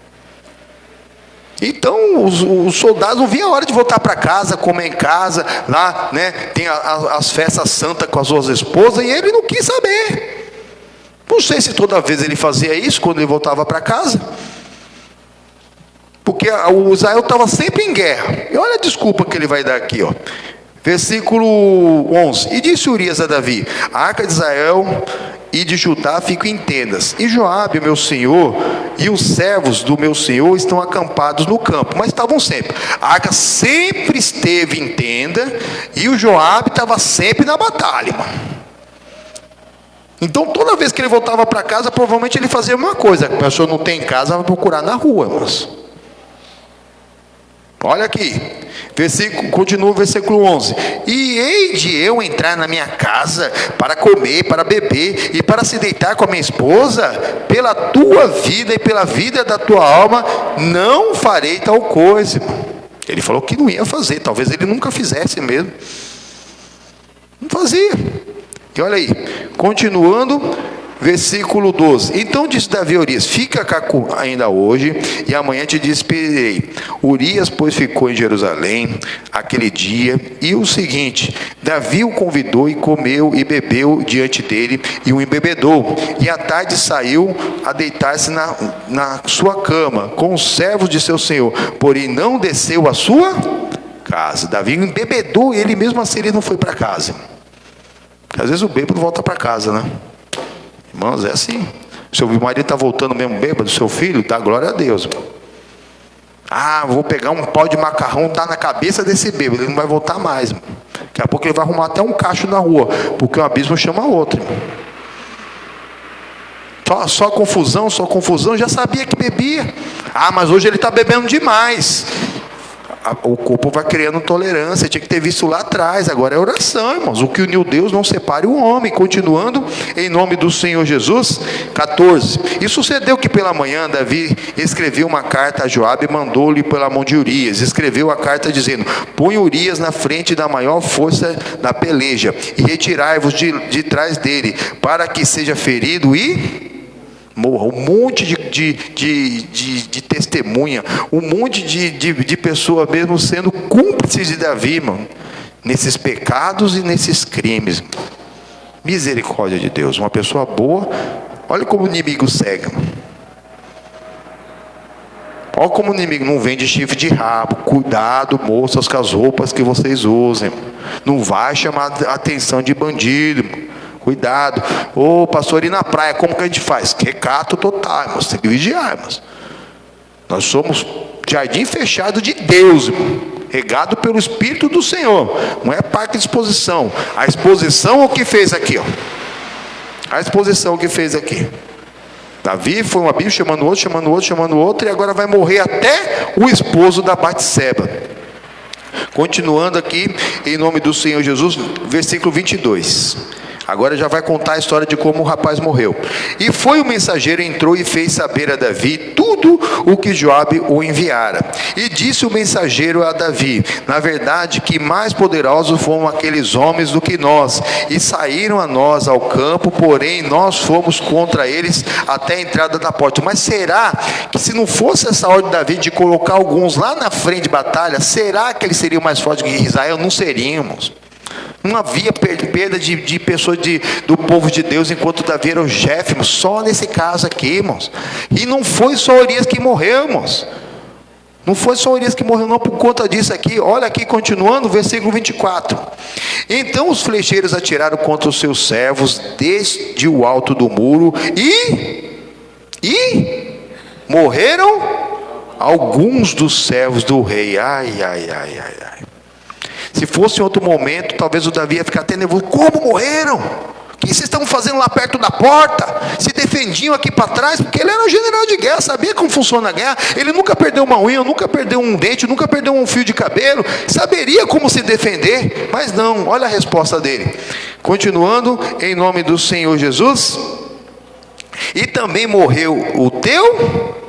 Então os soldados não viam a hora de voltar para casa, comer em casa, lá, tem as festas santas com as suas esposas, e ele não quis saber. Não sei se toda vez ele fazia isso quando ele voltava para casa, porque o Israel estava sempre em guerra. E olha a desculpa que ele vai dar aqui, ó. Versículo 11. E disse Urias a Davi: a arca de Israel e de Judá ficam em tendas, e Joabe, meu senhor, e os servos do meu senhor estão acampados no campo. Mas estavam sempre. A arca sempre esteve em tenda, e o Joabe estava sempre na batalha, mano. Então toda vez que ele voltava para casa, provavelmente ele fazia uma coisa: a pessoa não tem em casa, vai procurar na rua, irmãos. Olha aqui, continua o versículo 11. E hei de eu entrar na minha casa para comer, para beber e para se deitar com a minha esposa? Pela tua vida e pela vida da tua alma, não farei tal coisa. Ele falou que não ia fazer, talvez ele nunca fizesse mesmo. Não fazia. E olha aí, continuando, versículo 12. Então disse Davi a Urias: fica cá ainda hoje, e amanhã te despedirei. Urias, pois, ficou em Jerusalém aquele dia. E o seguinte: Davi o convidou, e comeu e bebeu diante dele, e o embebedou. E à tarde saiu a deitar-se na sua cama com os servos de seu senhor, porém não desceu à sua casa. Davi o embebedou, e ele mesmo assim ele não foi para casa. Às vezes o bêbado volta para casa, né? Irmãos, é assim. Seu marido está voltando mesmo bêbado, seu filho, dá glória a Deus. Vou pegar um pau de macarrão, dar na cabeça desse bêbado, ele não vai voltar mais. Daqui a pouco ele vai arrumar até um cacho na rua, porque um abismo chama outro. Só confusão, já sabia que bebia. Mas hoje ele está bebendo demais. o corpo vai criando tolerância. Tinha que ter visto lá atrás. Agora é oração, irmãos. O que uniu Deus não separe o homem. Continuando, em nome do Senhor Jesus. 14. E sucedeu que pela manhã Davi escreveu uma carta a Joabe e mandou-lhe pela mão de Urias. Escreveu a carta dizendo: põe Urias na frente da maior força da peleja e retirai-vos de trás dele, para que seja ferido e morra. Um monte de testemunha, um monte de pessoa mesmo sendo cúmplices de Davi, irmão, nesses pecados e nesses crimes. Misericórdia de Deus. Uma pessoa boa, olha como o inimigo cega. Olha como o inimigo não vende chifre de rabo. Cuidado, moças, com as roupas que vocês usem. Não vai chamar a atenção de bandido. Cuidado. Ô, pastor, e na praia, como que a gente faz? Recato total, irmãos. Tem que vigiar, irmãos. Nós somos jardim fechado de Deus, irmão, regado pelo Espírito do Senhor. Não é parque de exposição. A exposição é o que fez aqui, ó. A exposição é o que fez aqui. Davi foi uma Bíblia chamando outro, e agora vai morrer até o esposo da Batseba. Continuando aqui, em nome do Senhor Jesus, versículo 22. Agora já vai contar a história de como o rapaz morreu. E foi o mensageiro, entrou e fez saber a Davi tudo o que Joabe o enviara. E disse o mensageiro a Davi: na verdade, que mais poderosos foram aqueles homens do que nós, e saíram a nós ao campo, porém nós fomos contra eles até a entrada da porta. Mas será que se não fosse essa ordem de Davi de colocar alguns lá na frente de batalha, será que eles seriam mais fortes que Israel? Não seríamos. Não havia perda de pessoas do povo de Deus enquanto Davi era o chefe, irmãos. Só nesse caso aqui, irmãos. E não foi só Urias que morreu, irmãos. Não foi só Urias que morreu, não, por conta disso aqui. Olha aqui, continuando, versículo 24. Então os flecheiros atiraram contra os seus servos desde o alto do muro e morreram alguns dos servos do rei. Ai. Se fosse em outro momento, talvez o Davi ia ficar até nervoso. Como morreram? O que vocês estão fazendo lá perto da porta? Se defendiam aqui para trás, porque ele era um general de guerra, sabia como funciona a guerra. Ele nunca perdeu uma unha, nunca perdeu um dente, nunca perdeu um fio de cabelo. Saberia como se defender, mas não. Olha a resposta dele. Continuando, em nome do Senhor Jesus. E também morreu o teu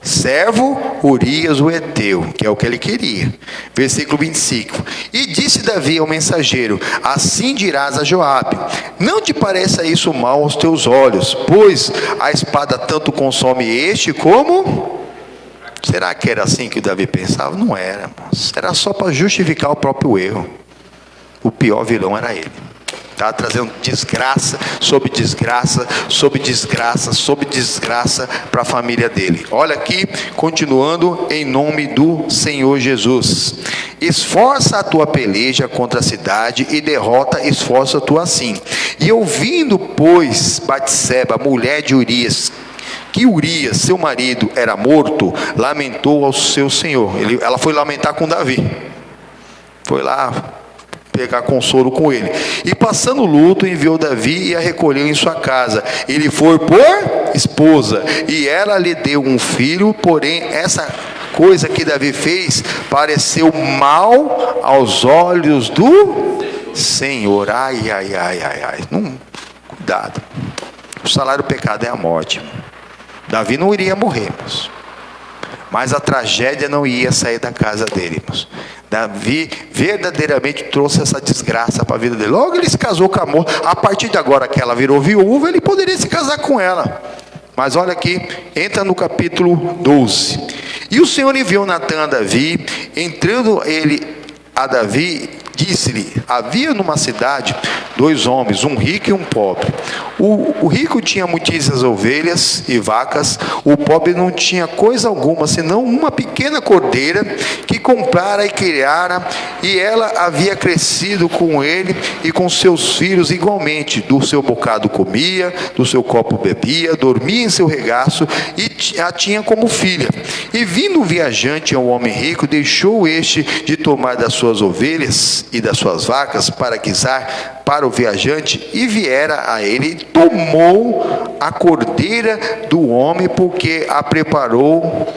servo Urias o Heteu, que é o que ele queria. Versículo 25. E disse Davi ao mensageiro: assim dirás a Joabe: não te pareça isso mal aos teus olhos, pois a espada tanto consome este como... Será que era assim que o Davi pensava? Não era, irmãos. Era só para justificar o próprio erro. O pior vilão era ele. Estava trazendo desgraça sobre desgraça, sobre desgraça, sobre desgraça para a família dele. Olha aqui, continuando, em nome do Senhor Jesus. Esforça a tua peleja contra a cidade e derrota, esforça tu assim. E ouvindo, pois, Batseba, mulher de Urias, que Urias, seu marido, era morto, lamentou ao seu senhor. Ela foi lamentar com Davi. Foi lá pegar consolo com ele. E passando o luto, enviou Davi e a recolheu em sua casa. Ele foi por esposa, e ela lhe deu um filho, porém essa coisa que Davi fez pareceu mal aos olhos do Senhor. Ai. Cuidado. O salário do pecado é a morte. Davi não iria morrer, mas a tragédia não ia sair da casa dele, irmãos. Davi verdadeiramente trouxe essa desgraça para a vida dele. Logo ele se casou com a moça. A partir de agora que ela virou viúva, ele poderia se casar com ela. Mas olha aqui, entra no capítulo 12. E o Senhor enviou Natã a Davi. Entrando ele a Davi, disse-lhe: havia numa cidade 2 homens, um rico e um pobre. O rico tinha muitíssimas ovelhas e vacas, o pobre não tinha coisa alguma, senão uma pequena cordeira que comprara e criara, e ela havia crescido com ele e com seus filhos igualmente. Do seu bocado comia, do seu copo bebia, dormia em seu regaço, e a tinha como filha. E vindo o viajante ao homem rico, deixou este de tomar das suas ovelhas e das suas vacas para guisar para o viajante, e viera a ele, e tomou a cordeira do homem, porque a preparou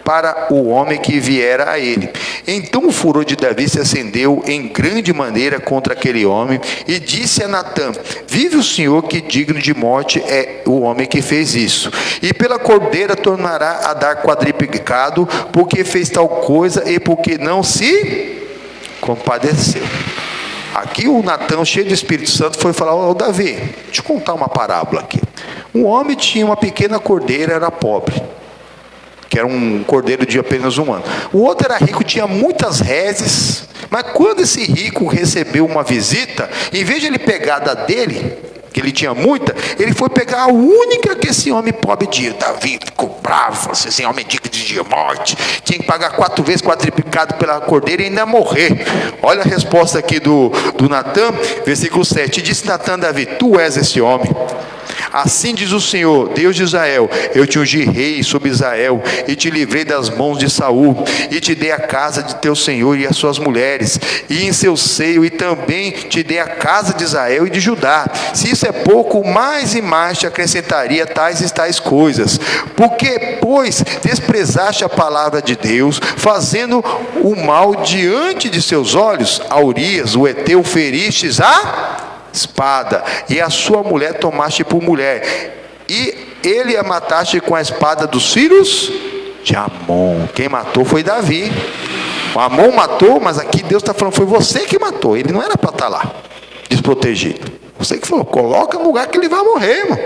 para o homem que viera a ele. Então o furor de Davi se acendeu em grande maneira contra aquele homem, e disse a Natã: vive o Senhor, que digno de morte é o homem que fez isso, e pela cordeira tornará a dar quadriplicado, porque fez tal coisa e porque não se compadeceu. Aqui o Natã, cheio do Espírito Santo, foi falar: ô Davi, deixa eu te contar uma parábola aqui. Um homem tinha uma pequena cordeira, era pobre, que era um cordeiro de apenas 1 ano. O outro era rico, tinha muitas reses, mas quando esse rico recebeu uma visita, em vez de ele pegar da dele, que ele tinha muita, ele foi pegar a única que esse homem pobre tinha. Davi ficou bravo, falou assim: esse homem digno de morte, tinha que pagar 4 vezes quadriplicado pela cordeira e ainda morrer. Olha a resposta aqui do Natã, versículo 7. E disse Natã a Davi: tu és esse homem. Assim diz o Senhor, Deus de Israel: eu te ungi rei sobre Israel, e te livrei das mãos de Saul, e te dei a casa de teu senhor e as suas mulheres, e em seu seio, e também te dei a casa de Israel e de Judá. Se isso é pouco, mais e mais te acrescentaria tais e tais coisas. Porque, pois, desprezaste a palavra de Deus, fazendo o mal diante de seus olhos, a Urias, o heteu, feristes a espada, e a sua mulher tomaste por mulher, e ele a mataste com a espada dos filhos de Amon. Quem matou foi Davi. O Amon matou, mas aqui Deus está falando: foi você que matou. Ele não era para estar lá desprotegido. Você que falou: coloca no lugar que ele vai morrer, irmão.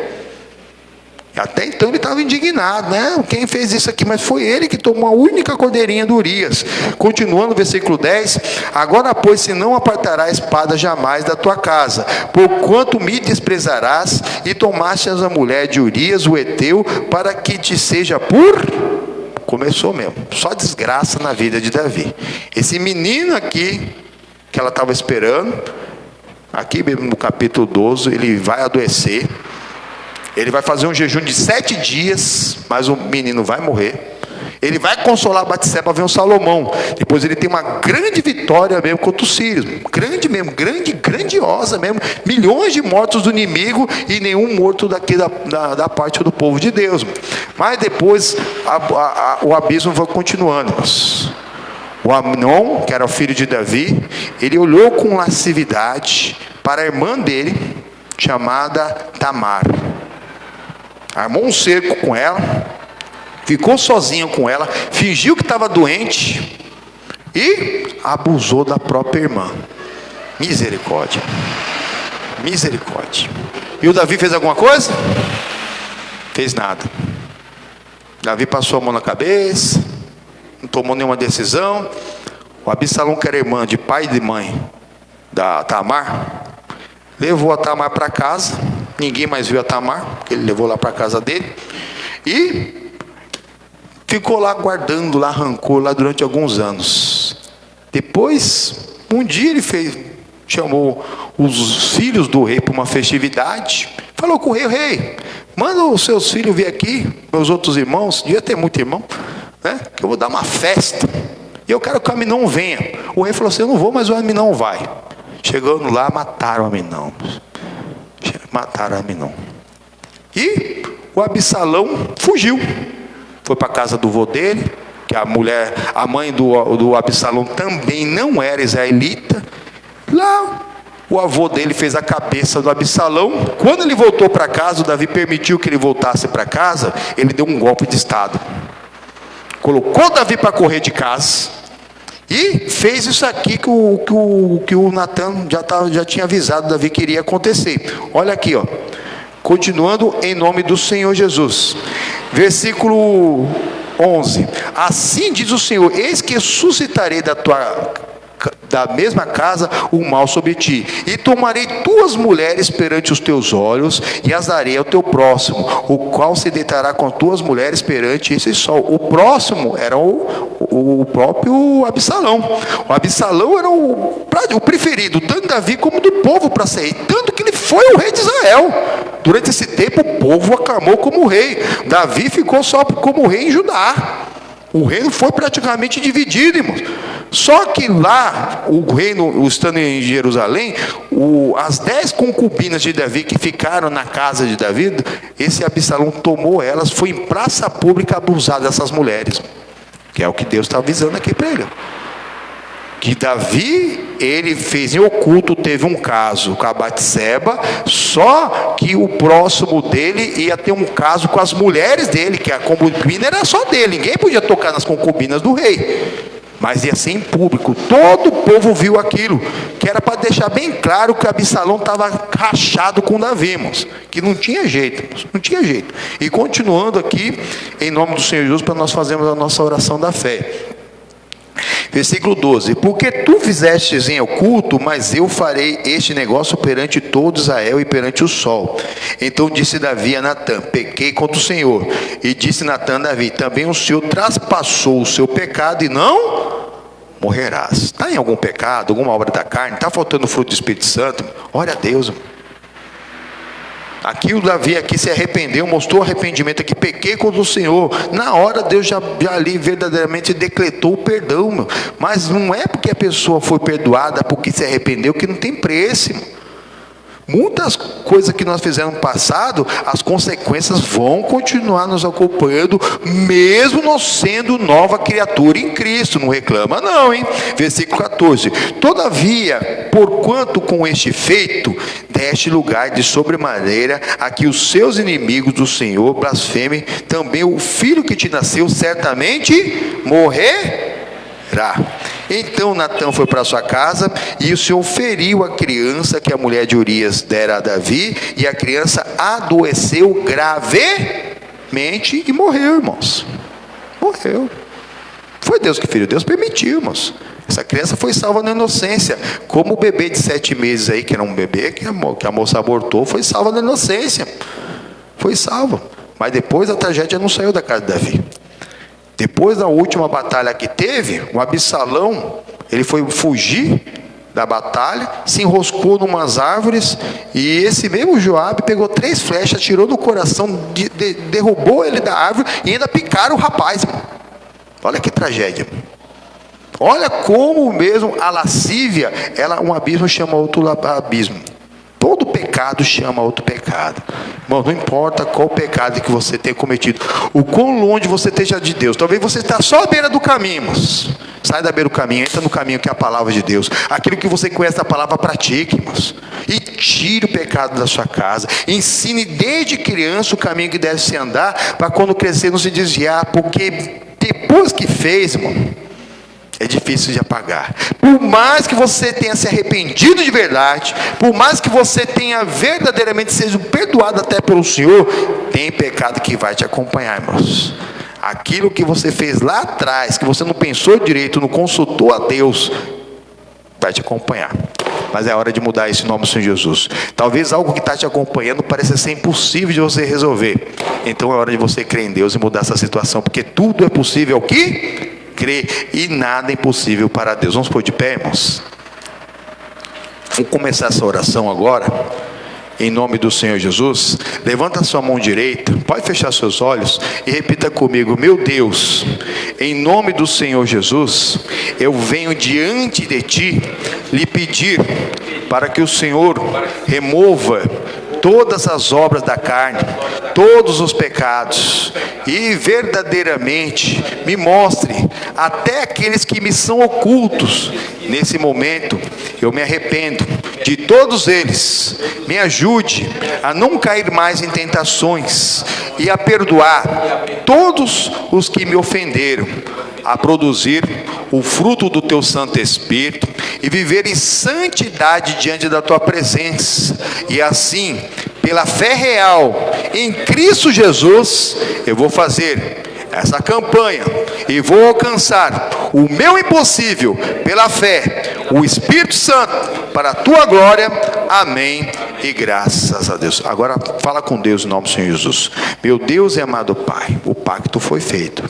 Até então ele estava indignado, né? Quem fez isso aqui? Mas foi ele que tomou a única cordeirinha do Urias. Continuando o versículo 10: agora, pois, se não apartará a espada jamais da tua casa, porquanto me desprezarás, e tomaste a mulher de Urias, o heteu, para que te seja por... Começou mesmo, só desgraça na vida de Davi. Esse menino aqui, que ela estava esperando, aqui mesmo no capítulo 12, ele vai adoecer. Ele vai fazer um jejum de 7 dias, mas o menino vai morrer. Ele vai consolar Batseba, ver um Salomão. Depois ele tem uma grande vitória mesmo contra os sírios. Grande mesmo, grandiosa mesmo. Milhões de mortos do inimigo e nenhum morto daqui da parte do povo de Deus. Mas depois o abismo vai continuando. O Amnon, que era o filho de Davi, ele olhou com lascividade para a irmã dele, chamada Tamar. Armou um cerco com ela, ficou sozinho com ela, fingiu que estava doente e abusou da própria irmã. Misericórdia. Misericórdia. E o Davi fez alguma coisa? Fez nada. Davi passou a mão na cabeça, não tomou nenhuma decisão. O Absalão, que era irmã de pai e de mãe da Tamar, levou a Tamar para casa. Ninguém mais viu a Tamar, ele levou lá para a casa dele e ficou lá guardando lá rancor lá durante alguns anos. Depois, um dia ele chamou os filhos do rei para uma festividade, falou com o rei: manda os seus filhos vir aqui, meus outros irmãos, devia ter muito irmão, né? Que eu vou dar uma festa e eu quero que o Aminon venha. O rei falou assim: eu não vou, mas o Aminon vai. Chegando lá, mataram o Aminon. Mataram Aminon. E o Absalão fugiu. Foi para a casa do vô dele, que a mãe do Absalão também não era israelita. Lá o avô dele fez a cabeça do Absalão. Quando ele voltou para casa, o Davi permitiu que ele voltasse para casa. Ele deu um golpe de estado. Colocou Davi para correr de casa. E fez isso aqui que o Natã já tinha avisado Davi que iria acontecer. Olha aqui, ó. Continuando em nome do Senhor Jesus. Versículo 11. Assim diz o Senhor: eis que suscitarei da mesma casa o mal sobre ti, e tomarei tuas mulheres perante os teus olhos, e as darei ao teu próximo, o qual se deitará com tuas mulheres perante esse sol. O próximo era o próprio Absalão. O Absalão era o preferido, tanto de Davi como do povo para ser rei, tanto que ele foi o rei de Israel. Durante esse tempo o povo o aclamou como rei. Davi ficou só como rei em Judá. O reino foi praticamente dividido, irmãos. Só que lá, o reino, estando em Jerusalém, as 10 concubinas de Davi que ficaram na casa de Davi, esse Absalão tomou elas, foi em praça pública abusar dessas mulheres. Que é o que Deus está avisando aqui para ele. Que Davi, ele fez em oculto, teve um caso com a Batseba, só que o próximo dele ia ter um caso com as mulheres dele, que a concubina era só dele, ninguém podia tocar nas concubinas do rei, mas ia ser em público, todo o povo viu aquilo, que era para deixar bem claro que Absalão estava rachado com Davi, irmãos, que não tinha jeito, irmãos, não tinha jeito. E continuando aqui, em nome do Senhor Jesus, para nós fazermos a nossa oração da fé. Versículo 12: porque tu fizestes em oculto, mas eu farei este negócio perante todo Israel e perante o sol. Então disse Davi a Natã: pequei contra o Senhor. E disse Natã a Davi: também o Senhor traspassou o seu pecado e não morrerás. Está em algum pecado, alguma obra da carne? Está faltando o fruto do Espírito Santo? Ore a Deus. Aqui o Davi aqui se arrependeu, mostrou arrependimento aqui, pequei contra o Senhor. Na hora Deus já ali verdadeiramente decretou o perdão, meu. Mas não é porque a pessoa foi perdoada, porque se arrependeu, que não tem preço, irmão. Muitas coisas que nós fizemos no passado, as consequências vão continuar nos acompanhando, mesmo nós sendo nova criatura em Cristo. Não reclama não, hein? Versículo 14: todavia, porquanto com este feito deste lugar de sobremaneira a que os seus inimigos do Senhor blasfemem, também o filho que te nasceu certamente morrerá. Então Natã foi para sua casa, e o Senhor feriu a criança que a mulher de Urias dera a Davi, e a criança adoeceu gravemente e morreu, irmãos. Morreu. Foi Deus que feriu, Deus permitiu, irmãos. Essa criança foi salva na inocência, como o bebê de 7 meses aí, que era um bebê que a moça abortou, foi salva na inocência. Foi salva. Mas depois a tragédia não saiu da casa de Davi. Depois da última batalha que teve, o Absalão, ele foi fugir da batalha, se enroscou em umas árvores, e esse mesmo Joabe pegou 3 flechas, tirou do coração, derrubou ele da árvore, e ainda picaram o rapaz, irmão. Olha que tragédia. Olha como mesmo a lascívia, um abismo chama outro abismo. Todo pecado chama outro pecado. Irmão, não importa qual pecado que você tenha cometido, o quão longe você esteja de Deus. Talvez você está só à beira do caminho, irmãos. Sai da beira do caminho, entra no caminho que é a palavra de Deus. Aquilo que você conhece da palavra, pratique, irmãos. E tire o pecado da sua casa. Ensine desde criança o caminho que deve se andar, para quando crescer não se desviar. Porque depois que fez, irmão, é difícil de apagar. Por mais que você tenha se arrependido de verdade, por mais que você tenha verdadeiramente sido perdoado até pelo Senhor, tem pecado que vai te acompanhar, irmãos. Aquilo que você fez lá atrás, que você não pensou direito, não consultou a Deus, vai te acompanhar. Mas é hora de mudar isso em nome do Senhor Jesus. Talvez algo que está te acompanhando pareça ser impossível de você resolver. Então é hora de você crer em Deus e mudar essa situação, porque tudo é possível ao que crê, e nada é impossível para Deus. Vamos pôr de pé, irmãos? Vamos começar essa oração agora, em nome do Senhor Jesus. Levanta a sua mão direita, pode fechar seus olhos e repita comigo: meu Deus, em nome do Senhor Jesus, eu venho diante de Ti lhe pedir para que o Senhor remova todas as obras da carne, todos os pecados, e verdadeiramente me mostre até aqueles que me são ocultos. Nesse momento eu me arrependo de todos eles. Me ajude a não cair mais em tentações e a perdoar todos os que me ofenderam, a produzir o fruto do Teu Santo Espírito e viver em santidade diante da Tua presença. E assim, pela fé real em Cristo Jesus, eu vou fazer essa campanha e vou alcançar o meu impossível pela fé, o Espírito Santo, para a Tua glória. Amém e graças a Deus. Agora fala com Deus em nome do Senhor Jesus. Meu Deus e amado Pai, o pacto foi feito.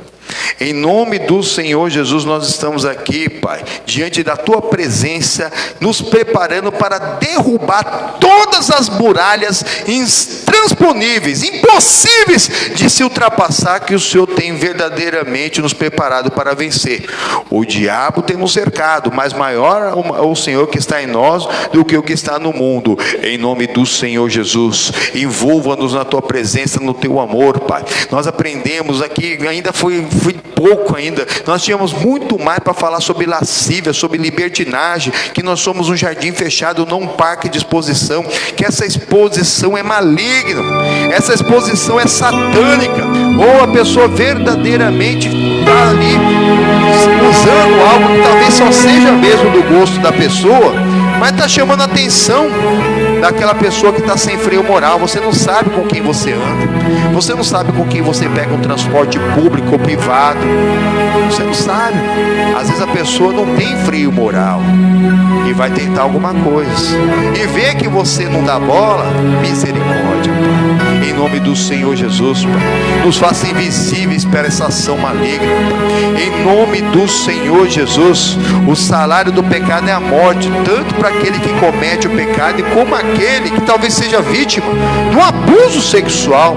Em nome do Senhor Jesus, nós estamos aqui, Pai, diante da Tua presença, nos preparando para derrubar todas as muralhas intransponíveis, impossíveis de se ultrapassar, que o Senhor tem verdadeiramente nos preparado para vencer. O diabo tem nos cercado, mas maior é o Senhor que está em nós do que o que está no mundo. Em nome do Senhor Jesus, envolva-nos na Tua presença, no Teu amor, Pai. Nós aprendemos aqui, ainda foi foi pouco ainda. Nós tínhamos muito mais para falar sobre lascívia, sobre libertinagem, que nós somos um jardim fechado, não um parque de exposição, que essa exposição é maligna, essa exposição é satânica, ou a pessoa verdadeiramente está ali usando algo que talvez só seja mesmo do gosto da pessoa, mas está chamando a atenção daquela pessoa que está sem freio moral. Você não sabe com quem você anda, você não sabe com quem você pega um transporte público ou privado, você não sabe. Às vezes a pessoa não tem freio moral e vai tentar alguma coisa, e vê que você não dá bola. Misericórdia, Pai, em nome do Senhor Jesus, Pai, nos faça invisíveis para essa ação maligna, Pai. Em nome do Senhor Jesus, o salário do pecado é a morte, tanto para aquele que comete o pecado, como aquele que talvez seja vítima de um abuso sexual.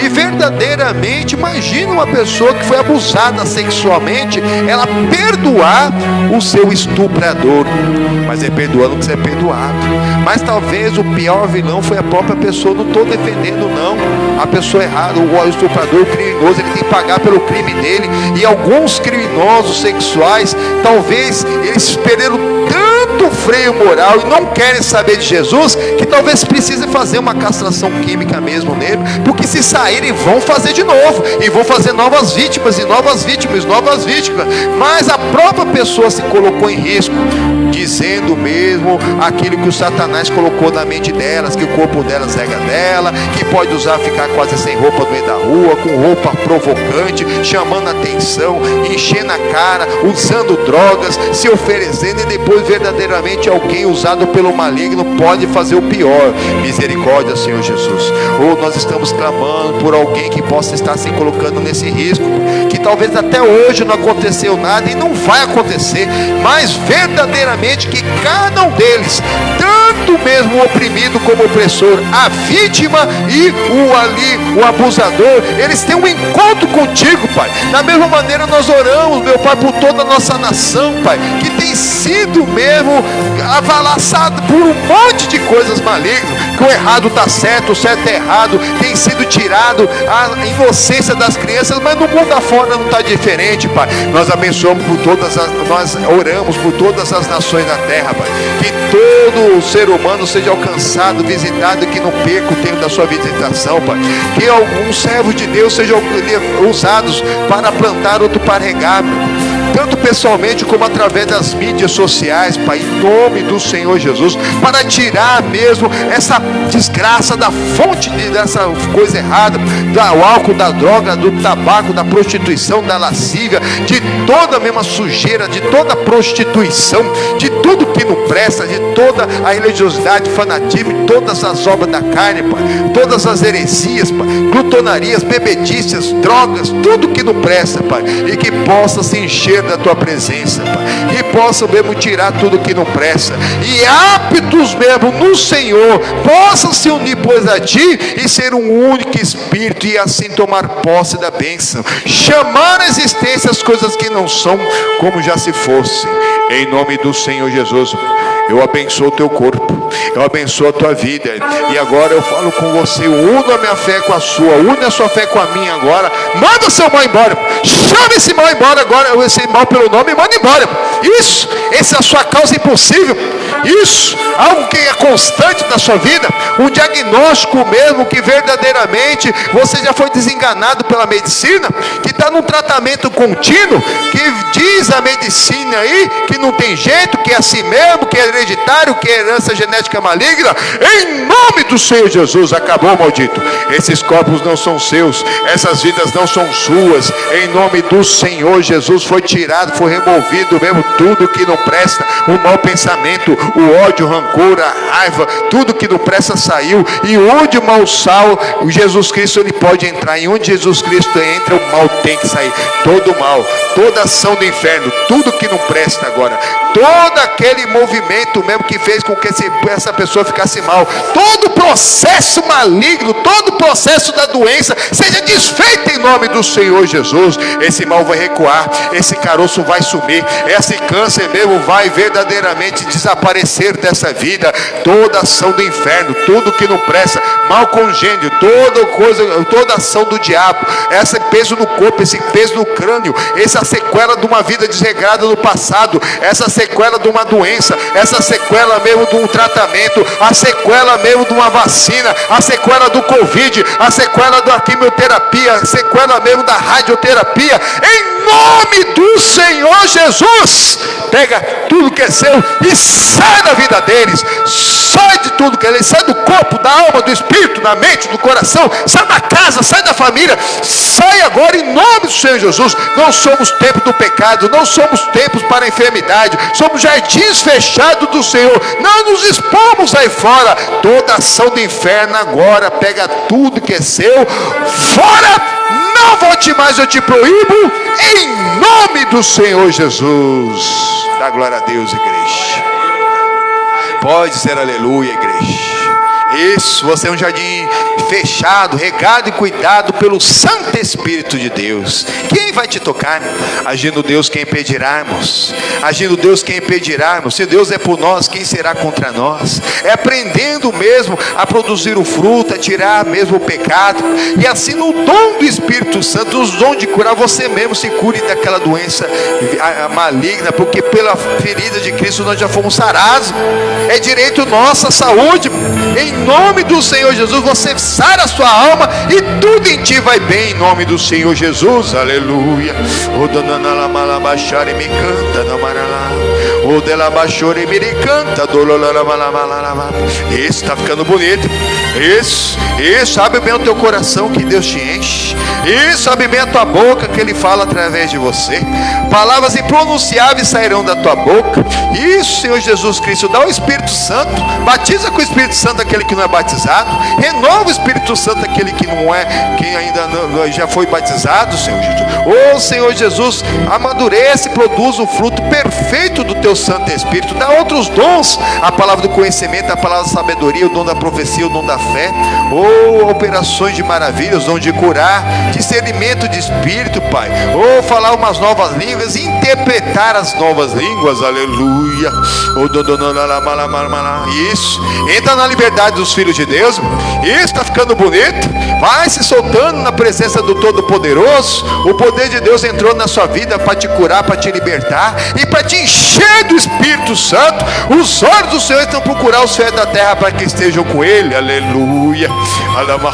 E verdadeiramente, imagina uma pessoa que foi abusada sexualmente, ela perdoar o seu estuprador, mas é perdoando que você é perdoado. Mas talvez o pior vilão foi a própria pessoa. Não estou defendendo, não, a pessoa errada, o estuprador, o criminoso, ele tem que pagar pelo crime dele. E alguns criminosos sexuais, talvez eles perderam tanto freio moral e não querem saber de Jesus, que talvez precise fazer uma castração química mesmo nele, porque se saírem vão fazer de novo, e vão fazer novas vítimas, e novas vítimas, novas vítimas. Mas a própria pessoa se colocou em risco, dizendo mesmo aquilo que o Satanás colocou na mente delas, que o corpo delas rega dela, que pode usar, ficar quase sem roupa no meio da rua, com roupa provocante, chamando a atenção, enchendo a cara, usando drogas, se oferecendo, e depois verdadeiramente alguém usado pelo maligno pode fazer o pior. Misericórdia, Senhor Jesus. Ou nós estamos clamando por alguém que possa estar se colocando nesse risco, que talvez até hoje não aconteceu nada e não vai acontecer, mas verdadeiramente que cada um deles, tanto mesmo o oprimido como o opressor, a vítima e o abusador, eles têm um encontro contigo, Pai. Da mesma maneira nós oramos, meu Pai, por toda a nossa nação, Pai, que tem sido mesmo avalaçado por um monte de coisas malignas, que o errado está certo, o certo é errado, tem sido tirado a inocência das crianças, mas no mundo afora não está diferente, Pai. Nós abençoamos nós oramos por todas as nações da terra, Pai, que todo ser humano seja alcançado, visitado, e que não perca o tempo da sua visitação, Pai. Que alguns servos de Deus sejam usados para plantar, outro para regar, tanto pessoalmente como através das mídias sociais, Pai, em nome do Senhor Jesus, para tirar mesmo essa desgraça da fonte dessa coisa errada, do álcool, da droga, do tabaco, da prostituição, da lascívia, de toda a mesma sujeira, de toda a prostituição, de tudo que não presta, de toda a religiosidade, fanatismo, todas as obras da carne, Pai, todas as heresias, Pai, glutonarias, bebedícias, drogas, tudo que não presta, Pai, e que possa se encher da tua presença, Pai, que possa mesmo tirar tudo que não presta, e aptos mesmo no Senhor, possam se unir pois a ti e ser um único Espírito, e assim tomar posse da bênção, chamar a existência as coisas que não são como já se fossem. Em nome do Senhor Jesus, eu abençoo o teu corpo, eu abençoo a tua vida, e agora eu falo com você, uno a minha fé com a sua, une a sua fé com a minha agora, manda o seu mal embora, chama esse mal embora agora, esse mal pelo nome, e manda embora. Isso, essa é a sua causa impossível, isso, algo que é constante na sua vida, um diagnóstico mesmo, que verdadeiramente você já foi desenganado pela medicina, que está num tratamento contínuo, que diz a medicina aí, que não tem jeito, que é assim mesmo, que é hereditário, que é herança genética maligna. Em nome do Senhor Jesus, acabou, maldito. Esses corpos não são seus, essas vidas não são suas. Em nome do Senhor Jesus, foi tirado, foi removido mesmo tudo que não presta, o mau pensamento, o ódio, o rancor, a raiva, tudo que não presta saiu. E onde o mal sal, o Jesus Cristo, ele pode entrar. E onde Jesus Cristo entra, o mal tem que sair. Todo o mal, toda ação do inferno, tudo que não presta agora, todo aquele movimento mesmo que fez com que essa pessoa ficasse mal, todo processo maligno, todo processo da doença, seja desfeito em nome do Senhor Jesus. Esse mal vai recuar, esse caroço vai sumir, esse câncer mesmo vai verdadeiramente desaparecer desaparecer dessa vida toda ação do inferno, tudo que não presta, mal congênio, toda ação do diabo, esse peso no corpo, esse peso no crânio, essa sequela de uma vida desregrada no passado, essa sequela de uma doença, essa sequela mesmo de um tratamento, a sequela mesmo de uma vacina, a sequela do Covid, a sequela da quimioterapia, a sequela mesmo da radioterapia, em nome do Senhor Jesus, pega tudo que é seu e sai da vida deles, sai de tudo que é deles, sai do corpo, da alma, do espírito, da mente, do coração, sai da casa, sai da família, sai agora em nome do Senhor Jesus. Não somos templo do pecado, não somos templos para a enfermidade, somos jardins fechados do Senhor, não nos expomos aí fora, toda ação do inferno agora, pega tudo que é seu, fora, não volte mais, eu te proíbo, em nome do Senhor Jesus. Dá glória a Deus, igreja. Pode dizer aleluia, igreja. Isso, você é um jardim fechado, regado e cuidado pelo Santo Espírito de Deus. Quem vai te tocar? Agindo Deus, quem impedirarmos? Agindo Deus, quem impedirarmos? Se Deus é por nós, quem será contra nós? É aprendendo mesmo a produzir o fruto, a tirar mesmo o pecado, e assim no dom do Espírito Santo, os dons de curar, você mesmo se cure daquela doença maligna, porque pela ferida de Cristo nós já fomos sarados. É direito nosso a saúde. Em nome do Senhor Jesus, você sara a sua alma e tudo em ti vai bem, em nome do Senhor Jesus, aleluia. O donanala malabachare me canta na maralá, o dela bachore me canta dololala malamalama. Isso está ficando bonito. Isso, abre bem o teu coração que Deus te enche. Isso, abre bem a tua boca que Ele fala através de você. Palavras impronunciáveis sairão da tua boca. Isso, Senhor Jesus Cristo, dá o Espírito Santo, batiza com o Espírito Santo aquele que não é batizado, renova o Espírito Santo aquele que não é, quem ainda não, já foi batizado, Senhor Jesus. Oh Senhor Jesus, amadurece, produz o fruto perfeito do teu Santo Espírito, dá outros dons, a palavra do conhecimento, a palavra da sabedoria, o dom da profecia, o dom da fé, oh operações de maravilhas, o dom de curar, discernimento de espírito, Pai, oh falar umas novas línguas, interpretar as novas línguas, aleluia. Isso, entra na liberdade dos filhos de Deus. Isso, está ficando bonito. Vai se soltando na presença do Todo-Poderoso. O poder de Deus entrou na sua vida para te curar, para te libertar e para te encher do Espírito Santo. Os olhos do Senhor estão procurar os céus da terra para que estejam com Ele, aleluia. Aleluia,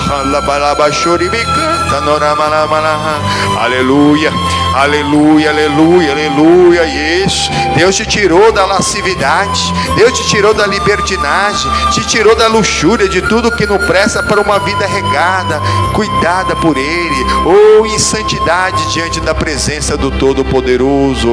aleluia, aleluia, aleluia. Isso, Deus te tirou da lascividade, Deus te tirou da libertinagem, te tirou da luxúria, de tudo que não presta, para uma vida regada, cuidada por Ele, ou em santidade diante da presença do Todo-Poderoso.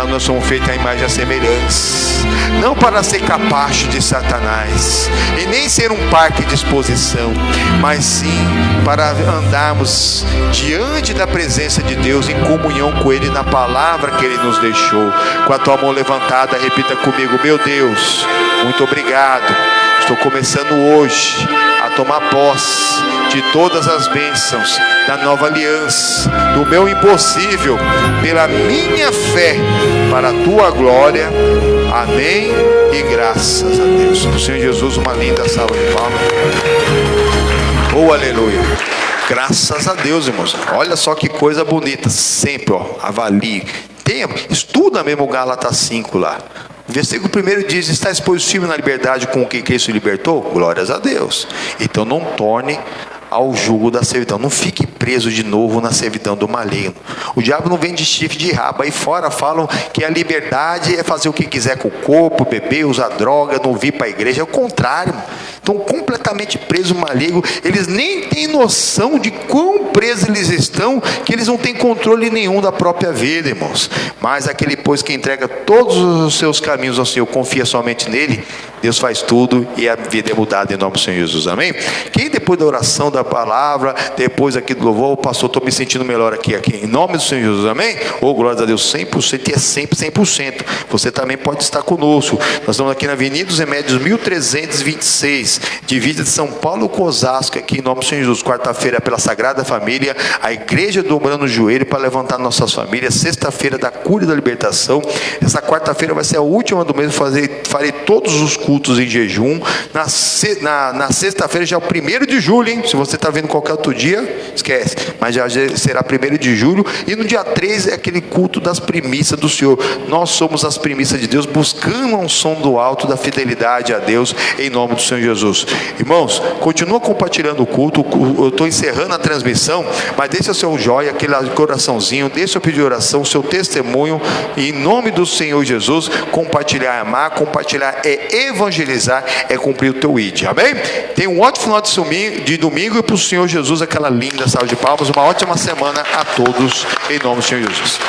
Nós somos feitos à imagem e à semelhança, não para ser capacho de Satanás, e nem ser um parque de exposição, mas sim para andarmos diante da presença de Deus, em comunhão com Ele, na palavra que Ele nos deixou. Com a tua mão levantada, repita comigo: meu Deus, muito obrigado. Estou começando hoje a tomar posse de todas as bênçãos da nova aliança, do meu impossível, pela minha fé, para a tua glória. Amém e graças a Deus. Para o Senhor Jesus, uma linda salva de palmas. Oh, aleluia. Graças a Deus, irmãos. Olha só que coisa bonita. Sempre, avalie. Estuda mesmo o Gálatas 5 lá. O versículo 1 diz: está exposto firme na liberdade com o que Cristo libertou? Glórias a Deus. Então não torne ao jugo da servidão, não fique preso de novo na servidão do maligno. O diabo não vem de chifre de rabo. Aí fora falam que a liberdade é fazer o que quiser com o corpo, beber, usar droga, não vir para a igreja. É o contrário, estão completamente presos, maligno. Eles nem têm noção de quão presos eles estão, que eles não têm controle nenhum da própria vida, irmãos. Mas aquele, pois, que entrega todos os seus caminhos ao Senhor, confia somente nele, Deus faz tudo e a vida é mudada em nome do Senhor Jesus, amém? Quem depois da oração, da palavra, depois aqui do louvor, pastor, estou me sentindo melhor aqui, em nome do Senhor Jesus, amém? Oh, glória a Deus, 100% e é sempre 100%. Você também pode estar conosco. Nós estamos aqui na Avenida dos Remédios 1326, divisa de São Paulo com Osasco, aqui em nome do Senhor Jesus. Quarta-feira pela Sagrada Família, a igreja dobrando o joelho para levantar nossas famílias. Sexta-feira da cura e da libertação. Essa quarta-feira vai ser a última do mês, farei todos os cultos em jejum. Na sexta-feira já é o 1º de julho, hein? Se você está vendo qualquer outro dia, esquece, mas já será 1º de julho. E no dia 3 é aquele culto das primícias do Senhor. Nós somos as primícias de Deus, buscando um som do alto da fidelidade a Deus, em nome do Senhor Jesus. Irmãos, continua compartilhando o culto. Eu estou encerrando a transmissão, mas deixa o seu joia, aquele coraçãozinho, deixa eu pedir oração, seu testemunho, e em nome do Senhor Jesus. Compartilhar é amar, compartilhar é evangelizar, é cumprir o teu ID, amém? Tenha um ótimo final de domingo, e para o Senhor Jesus aquela linda salva de palmas. Uma ótima semana a todos, em nome do Senhor Jesus.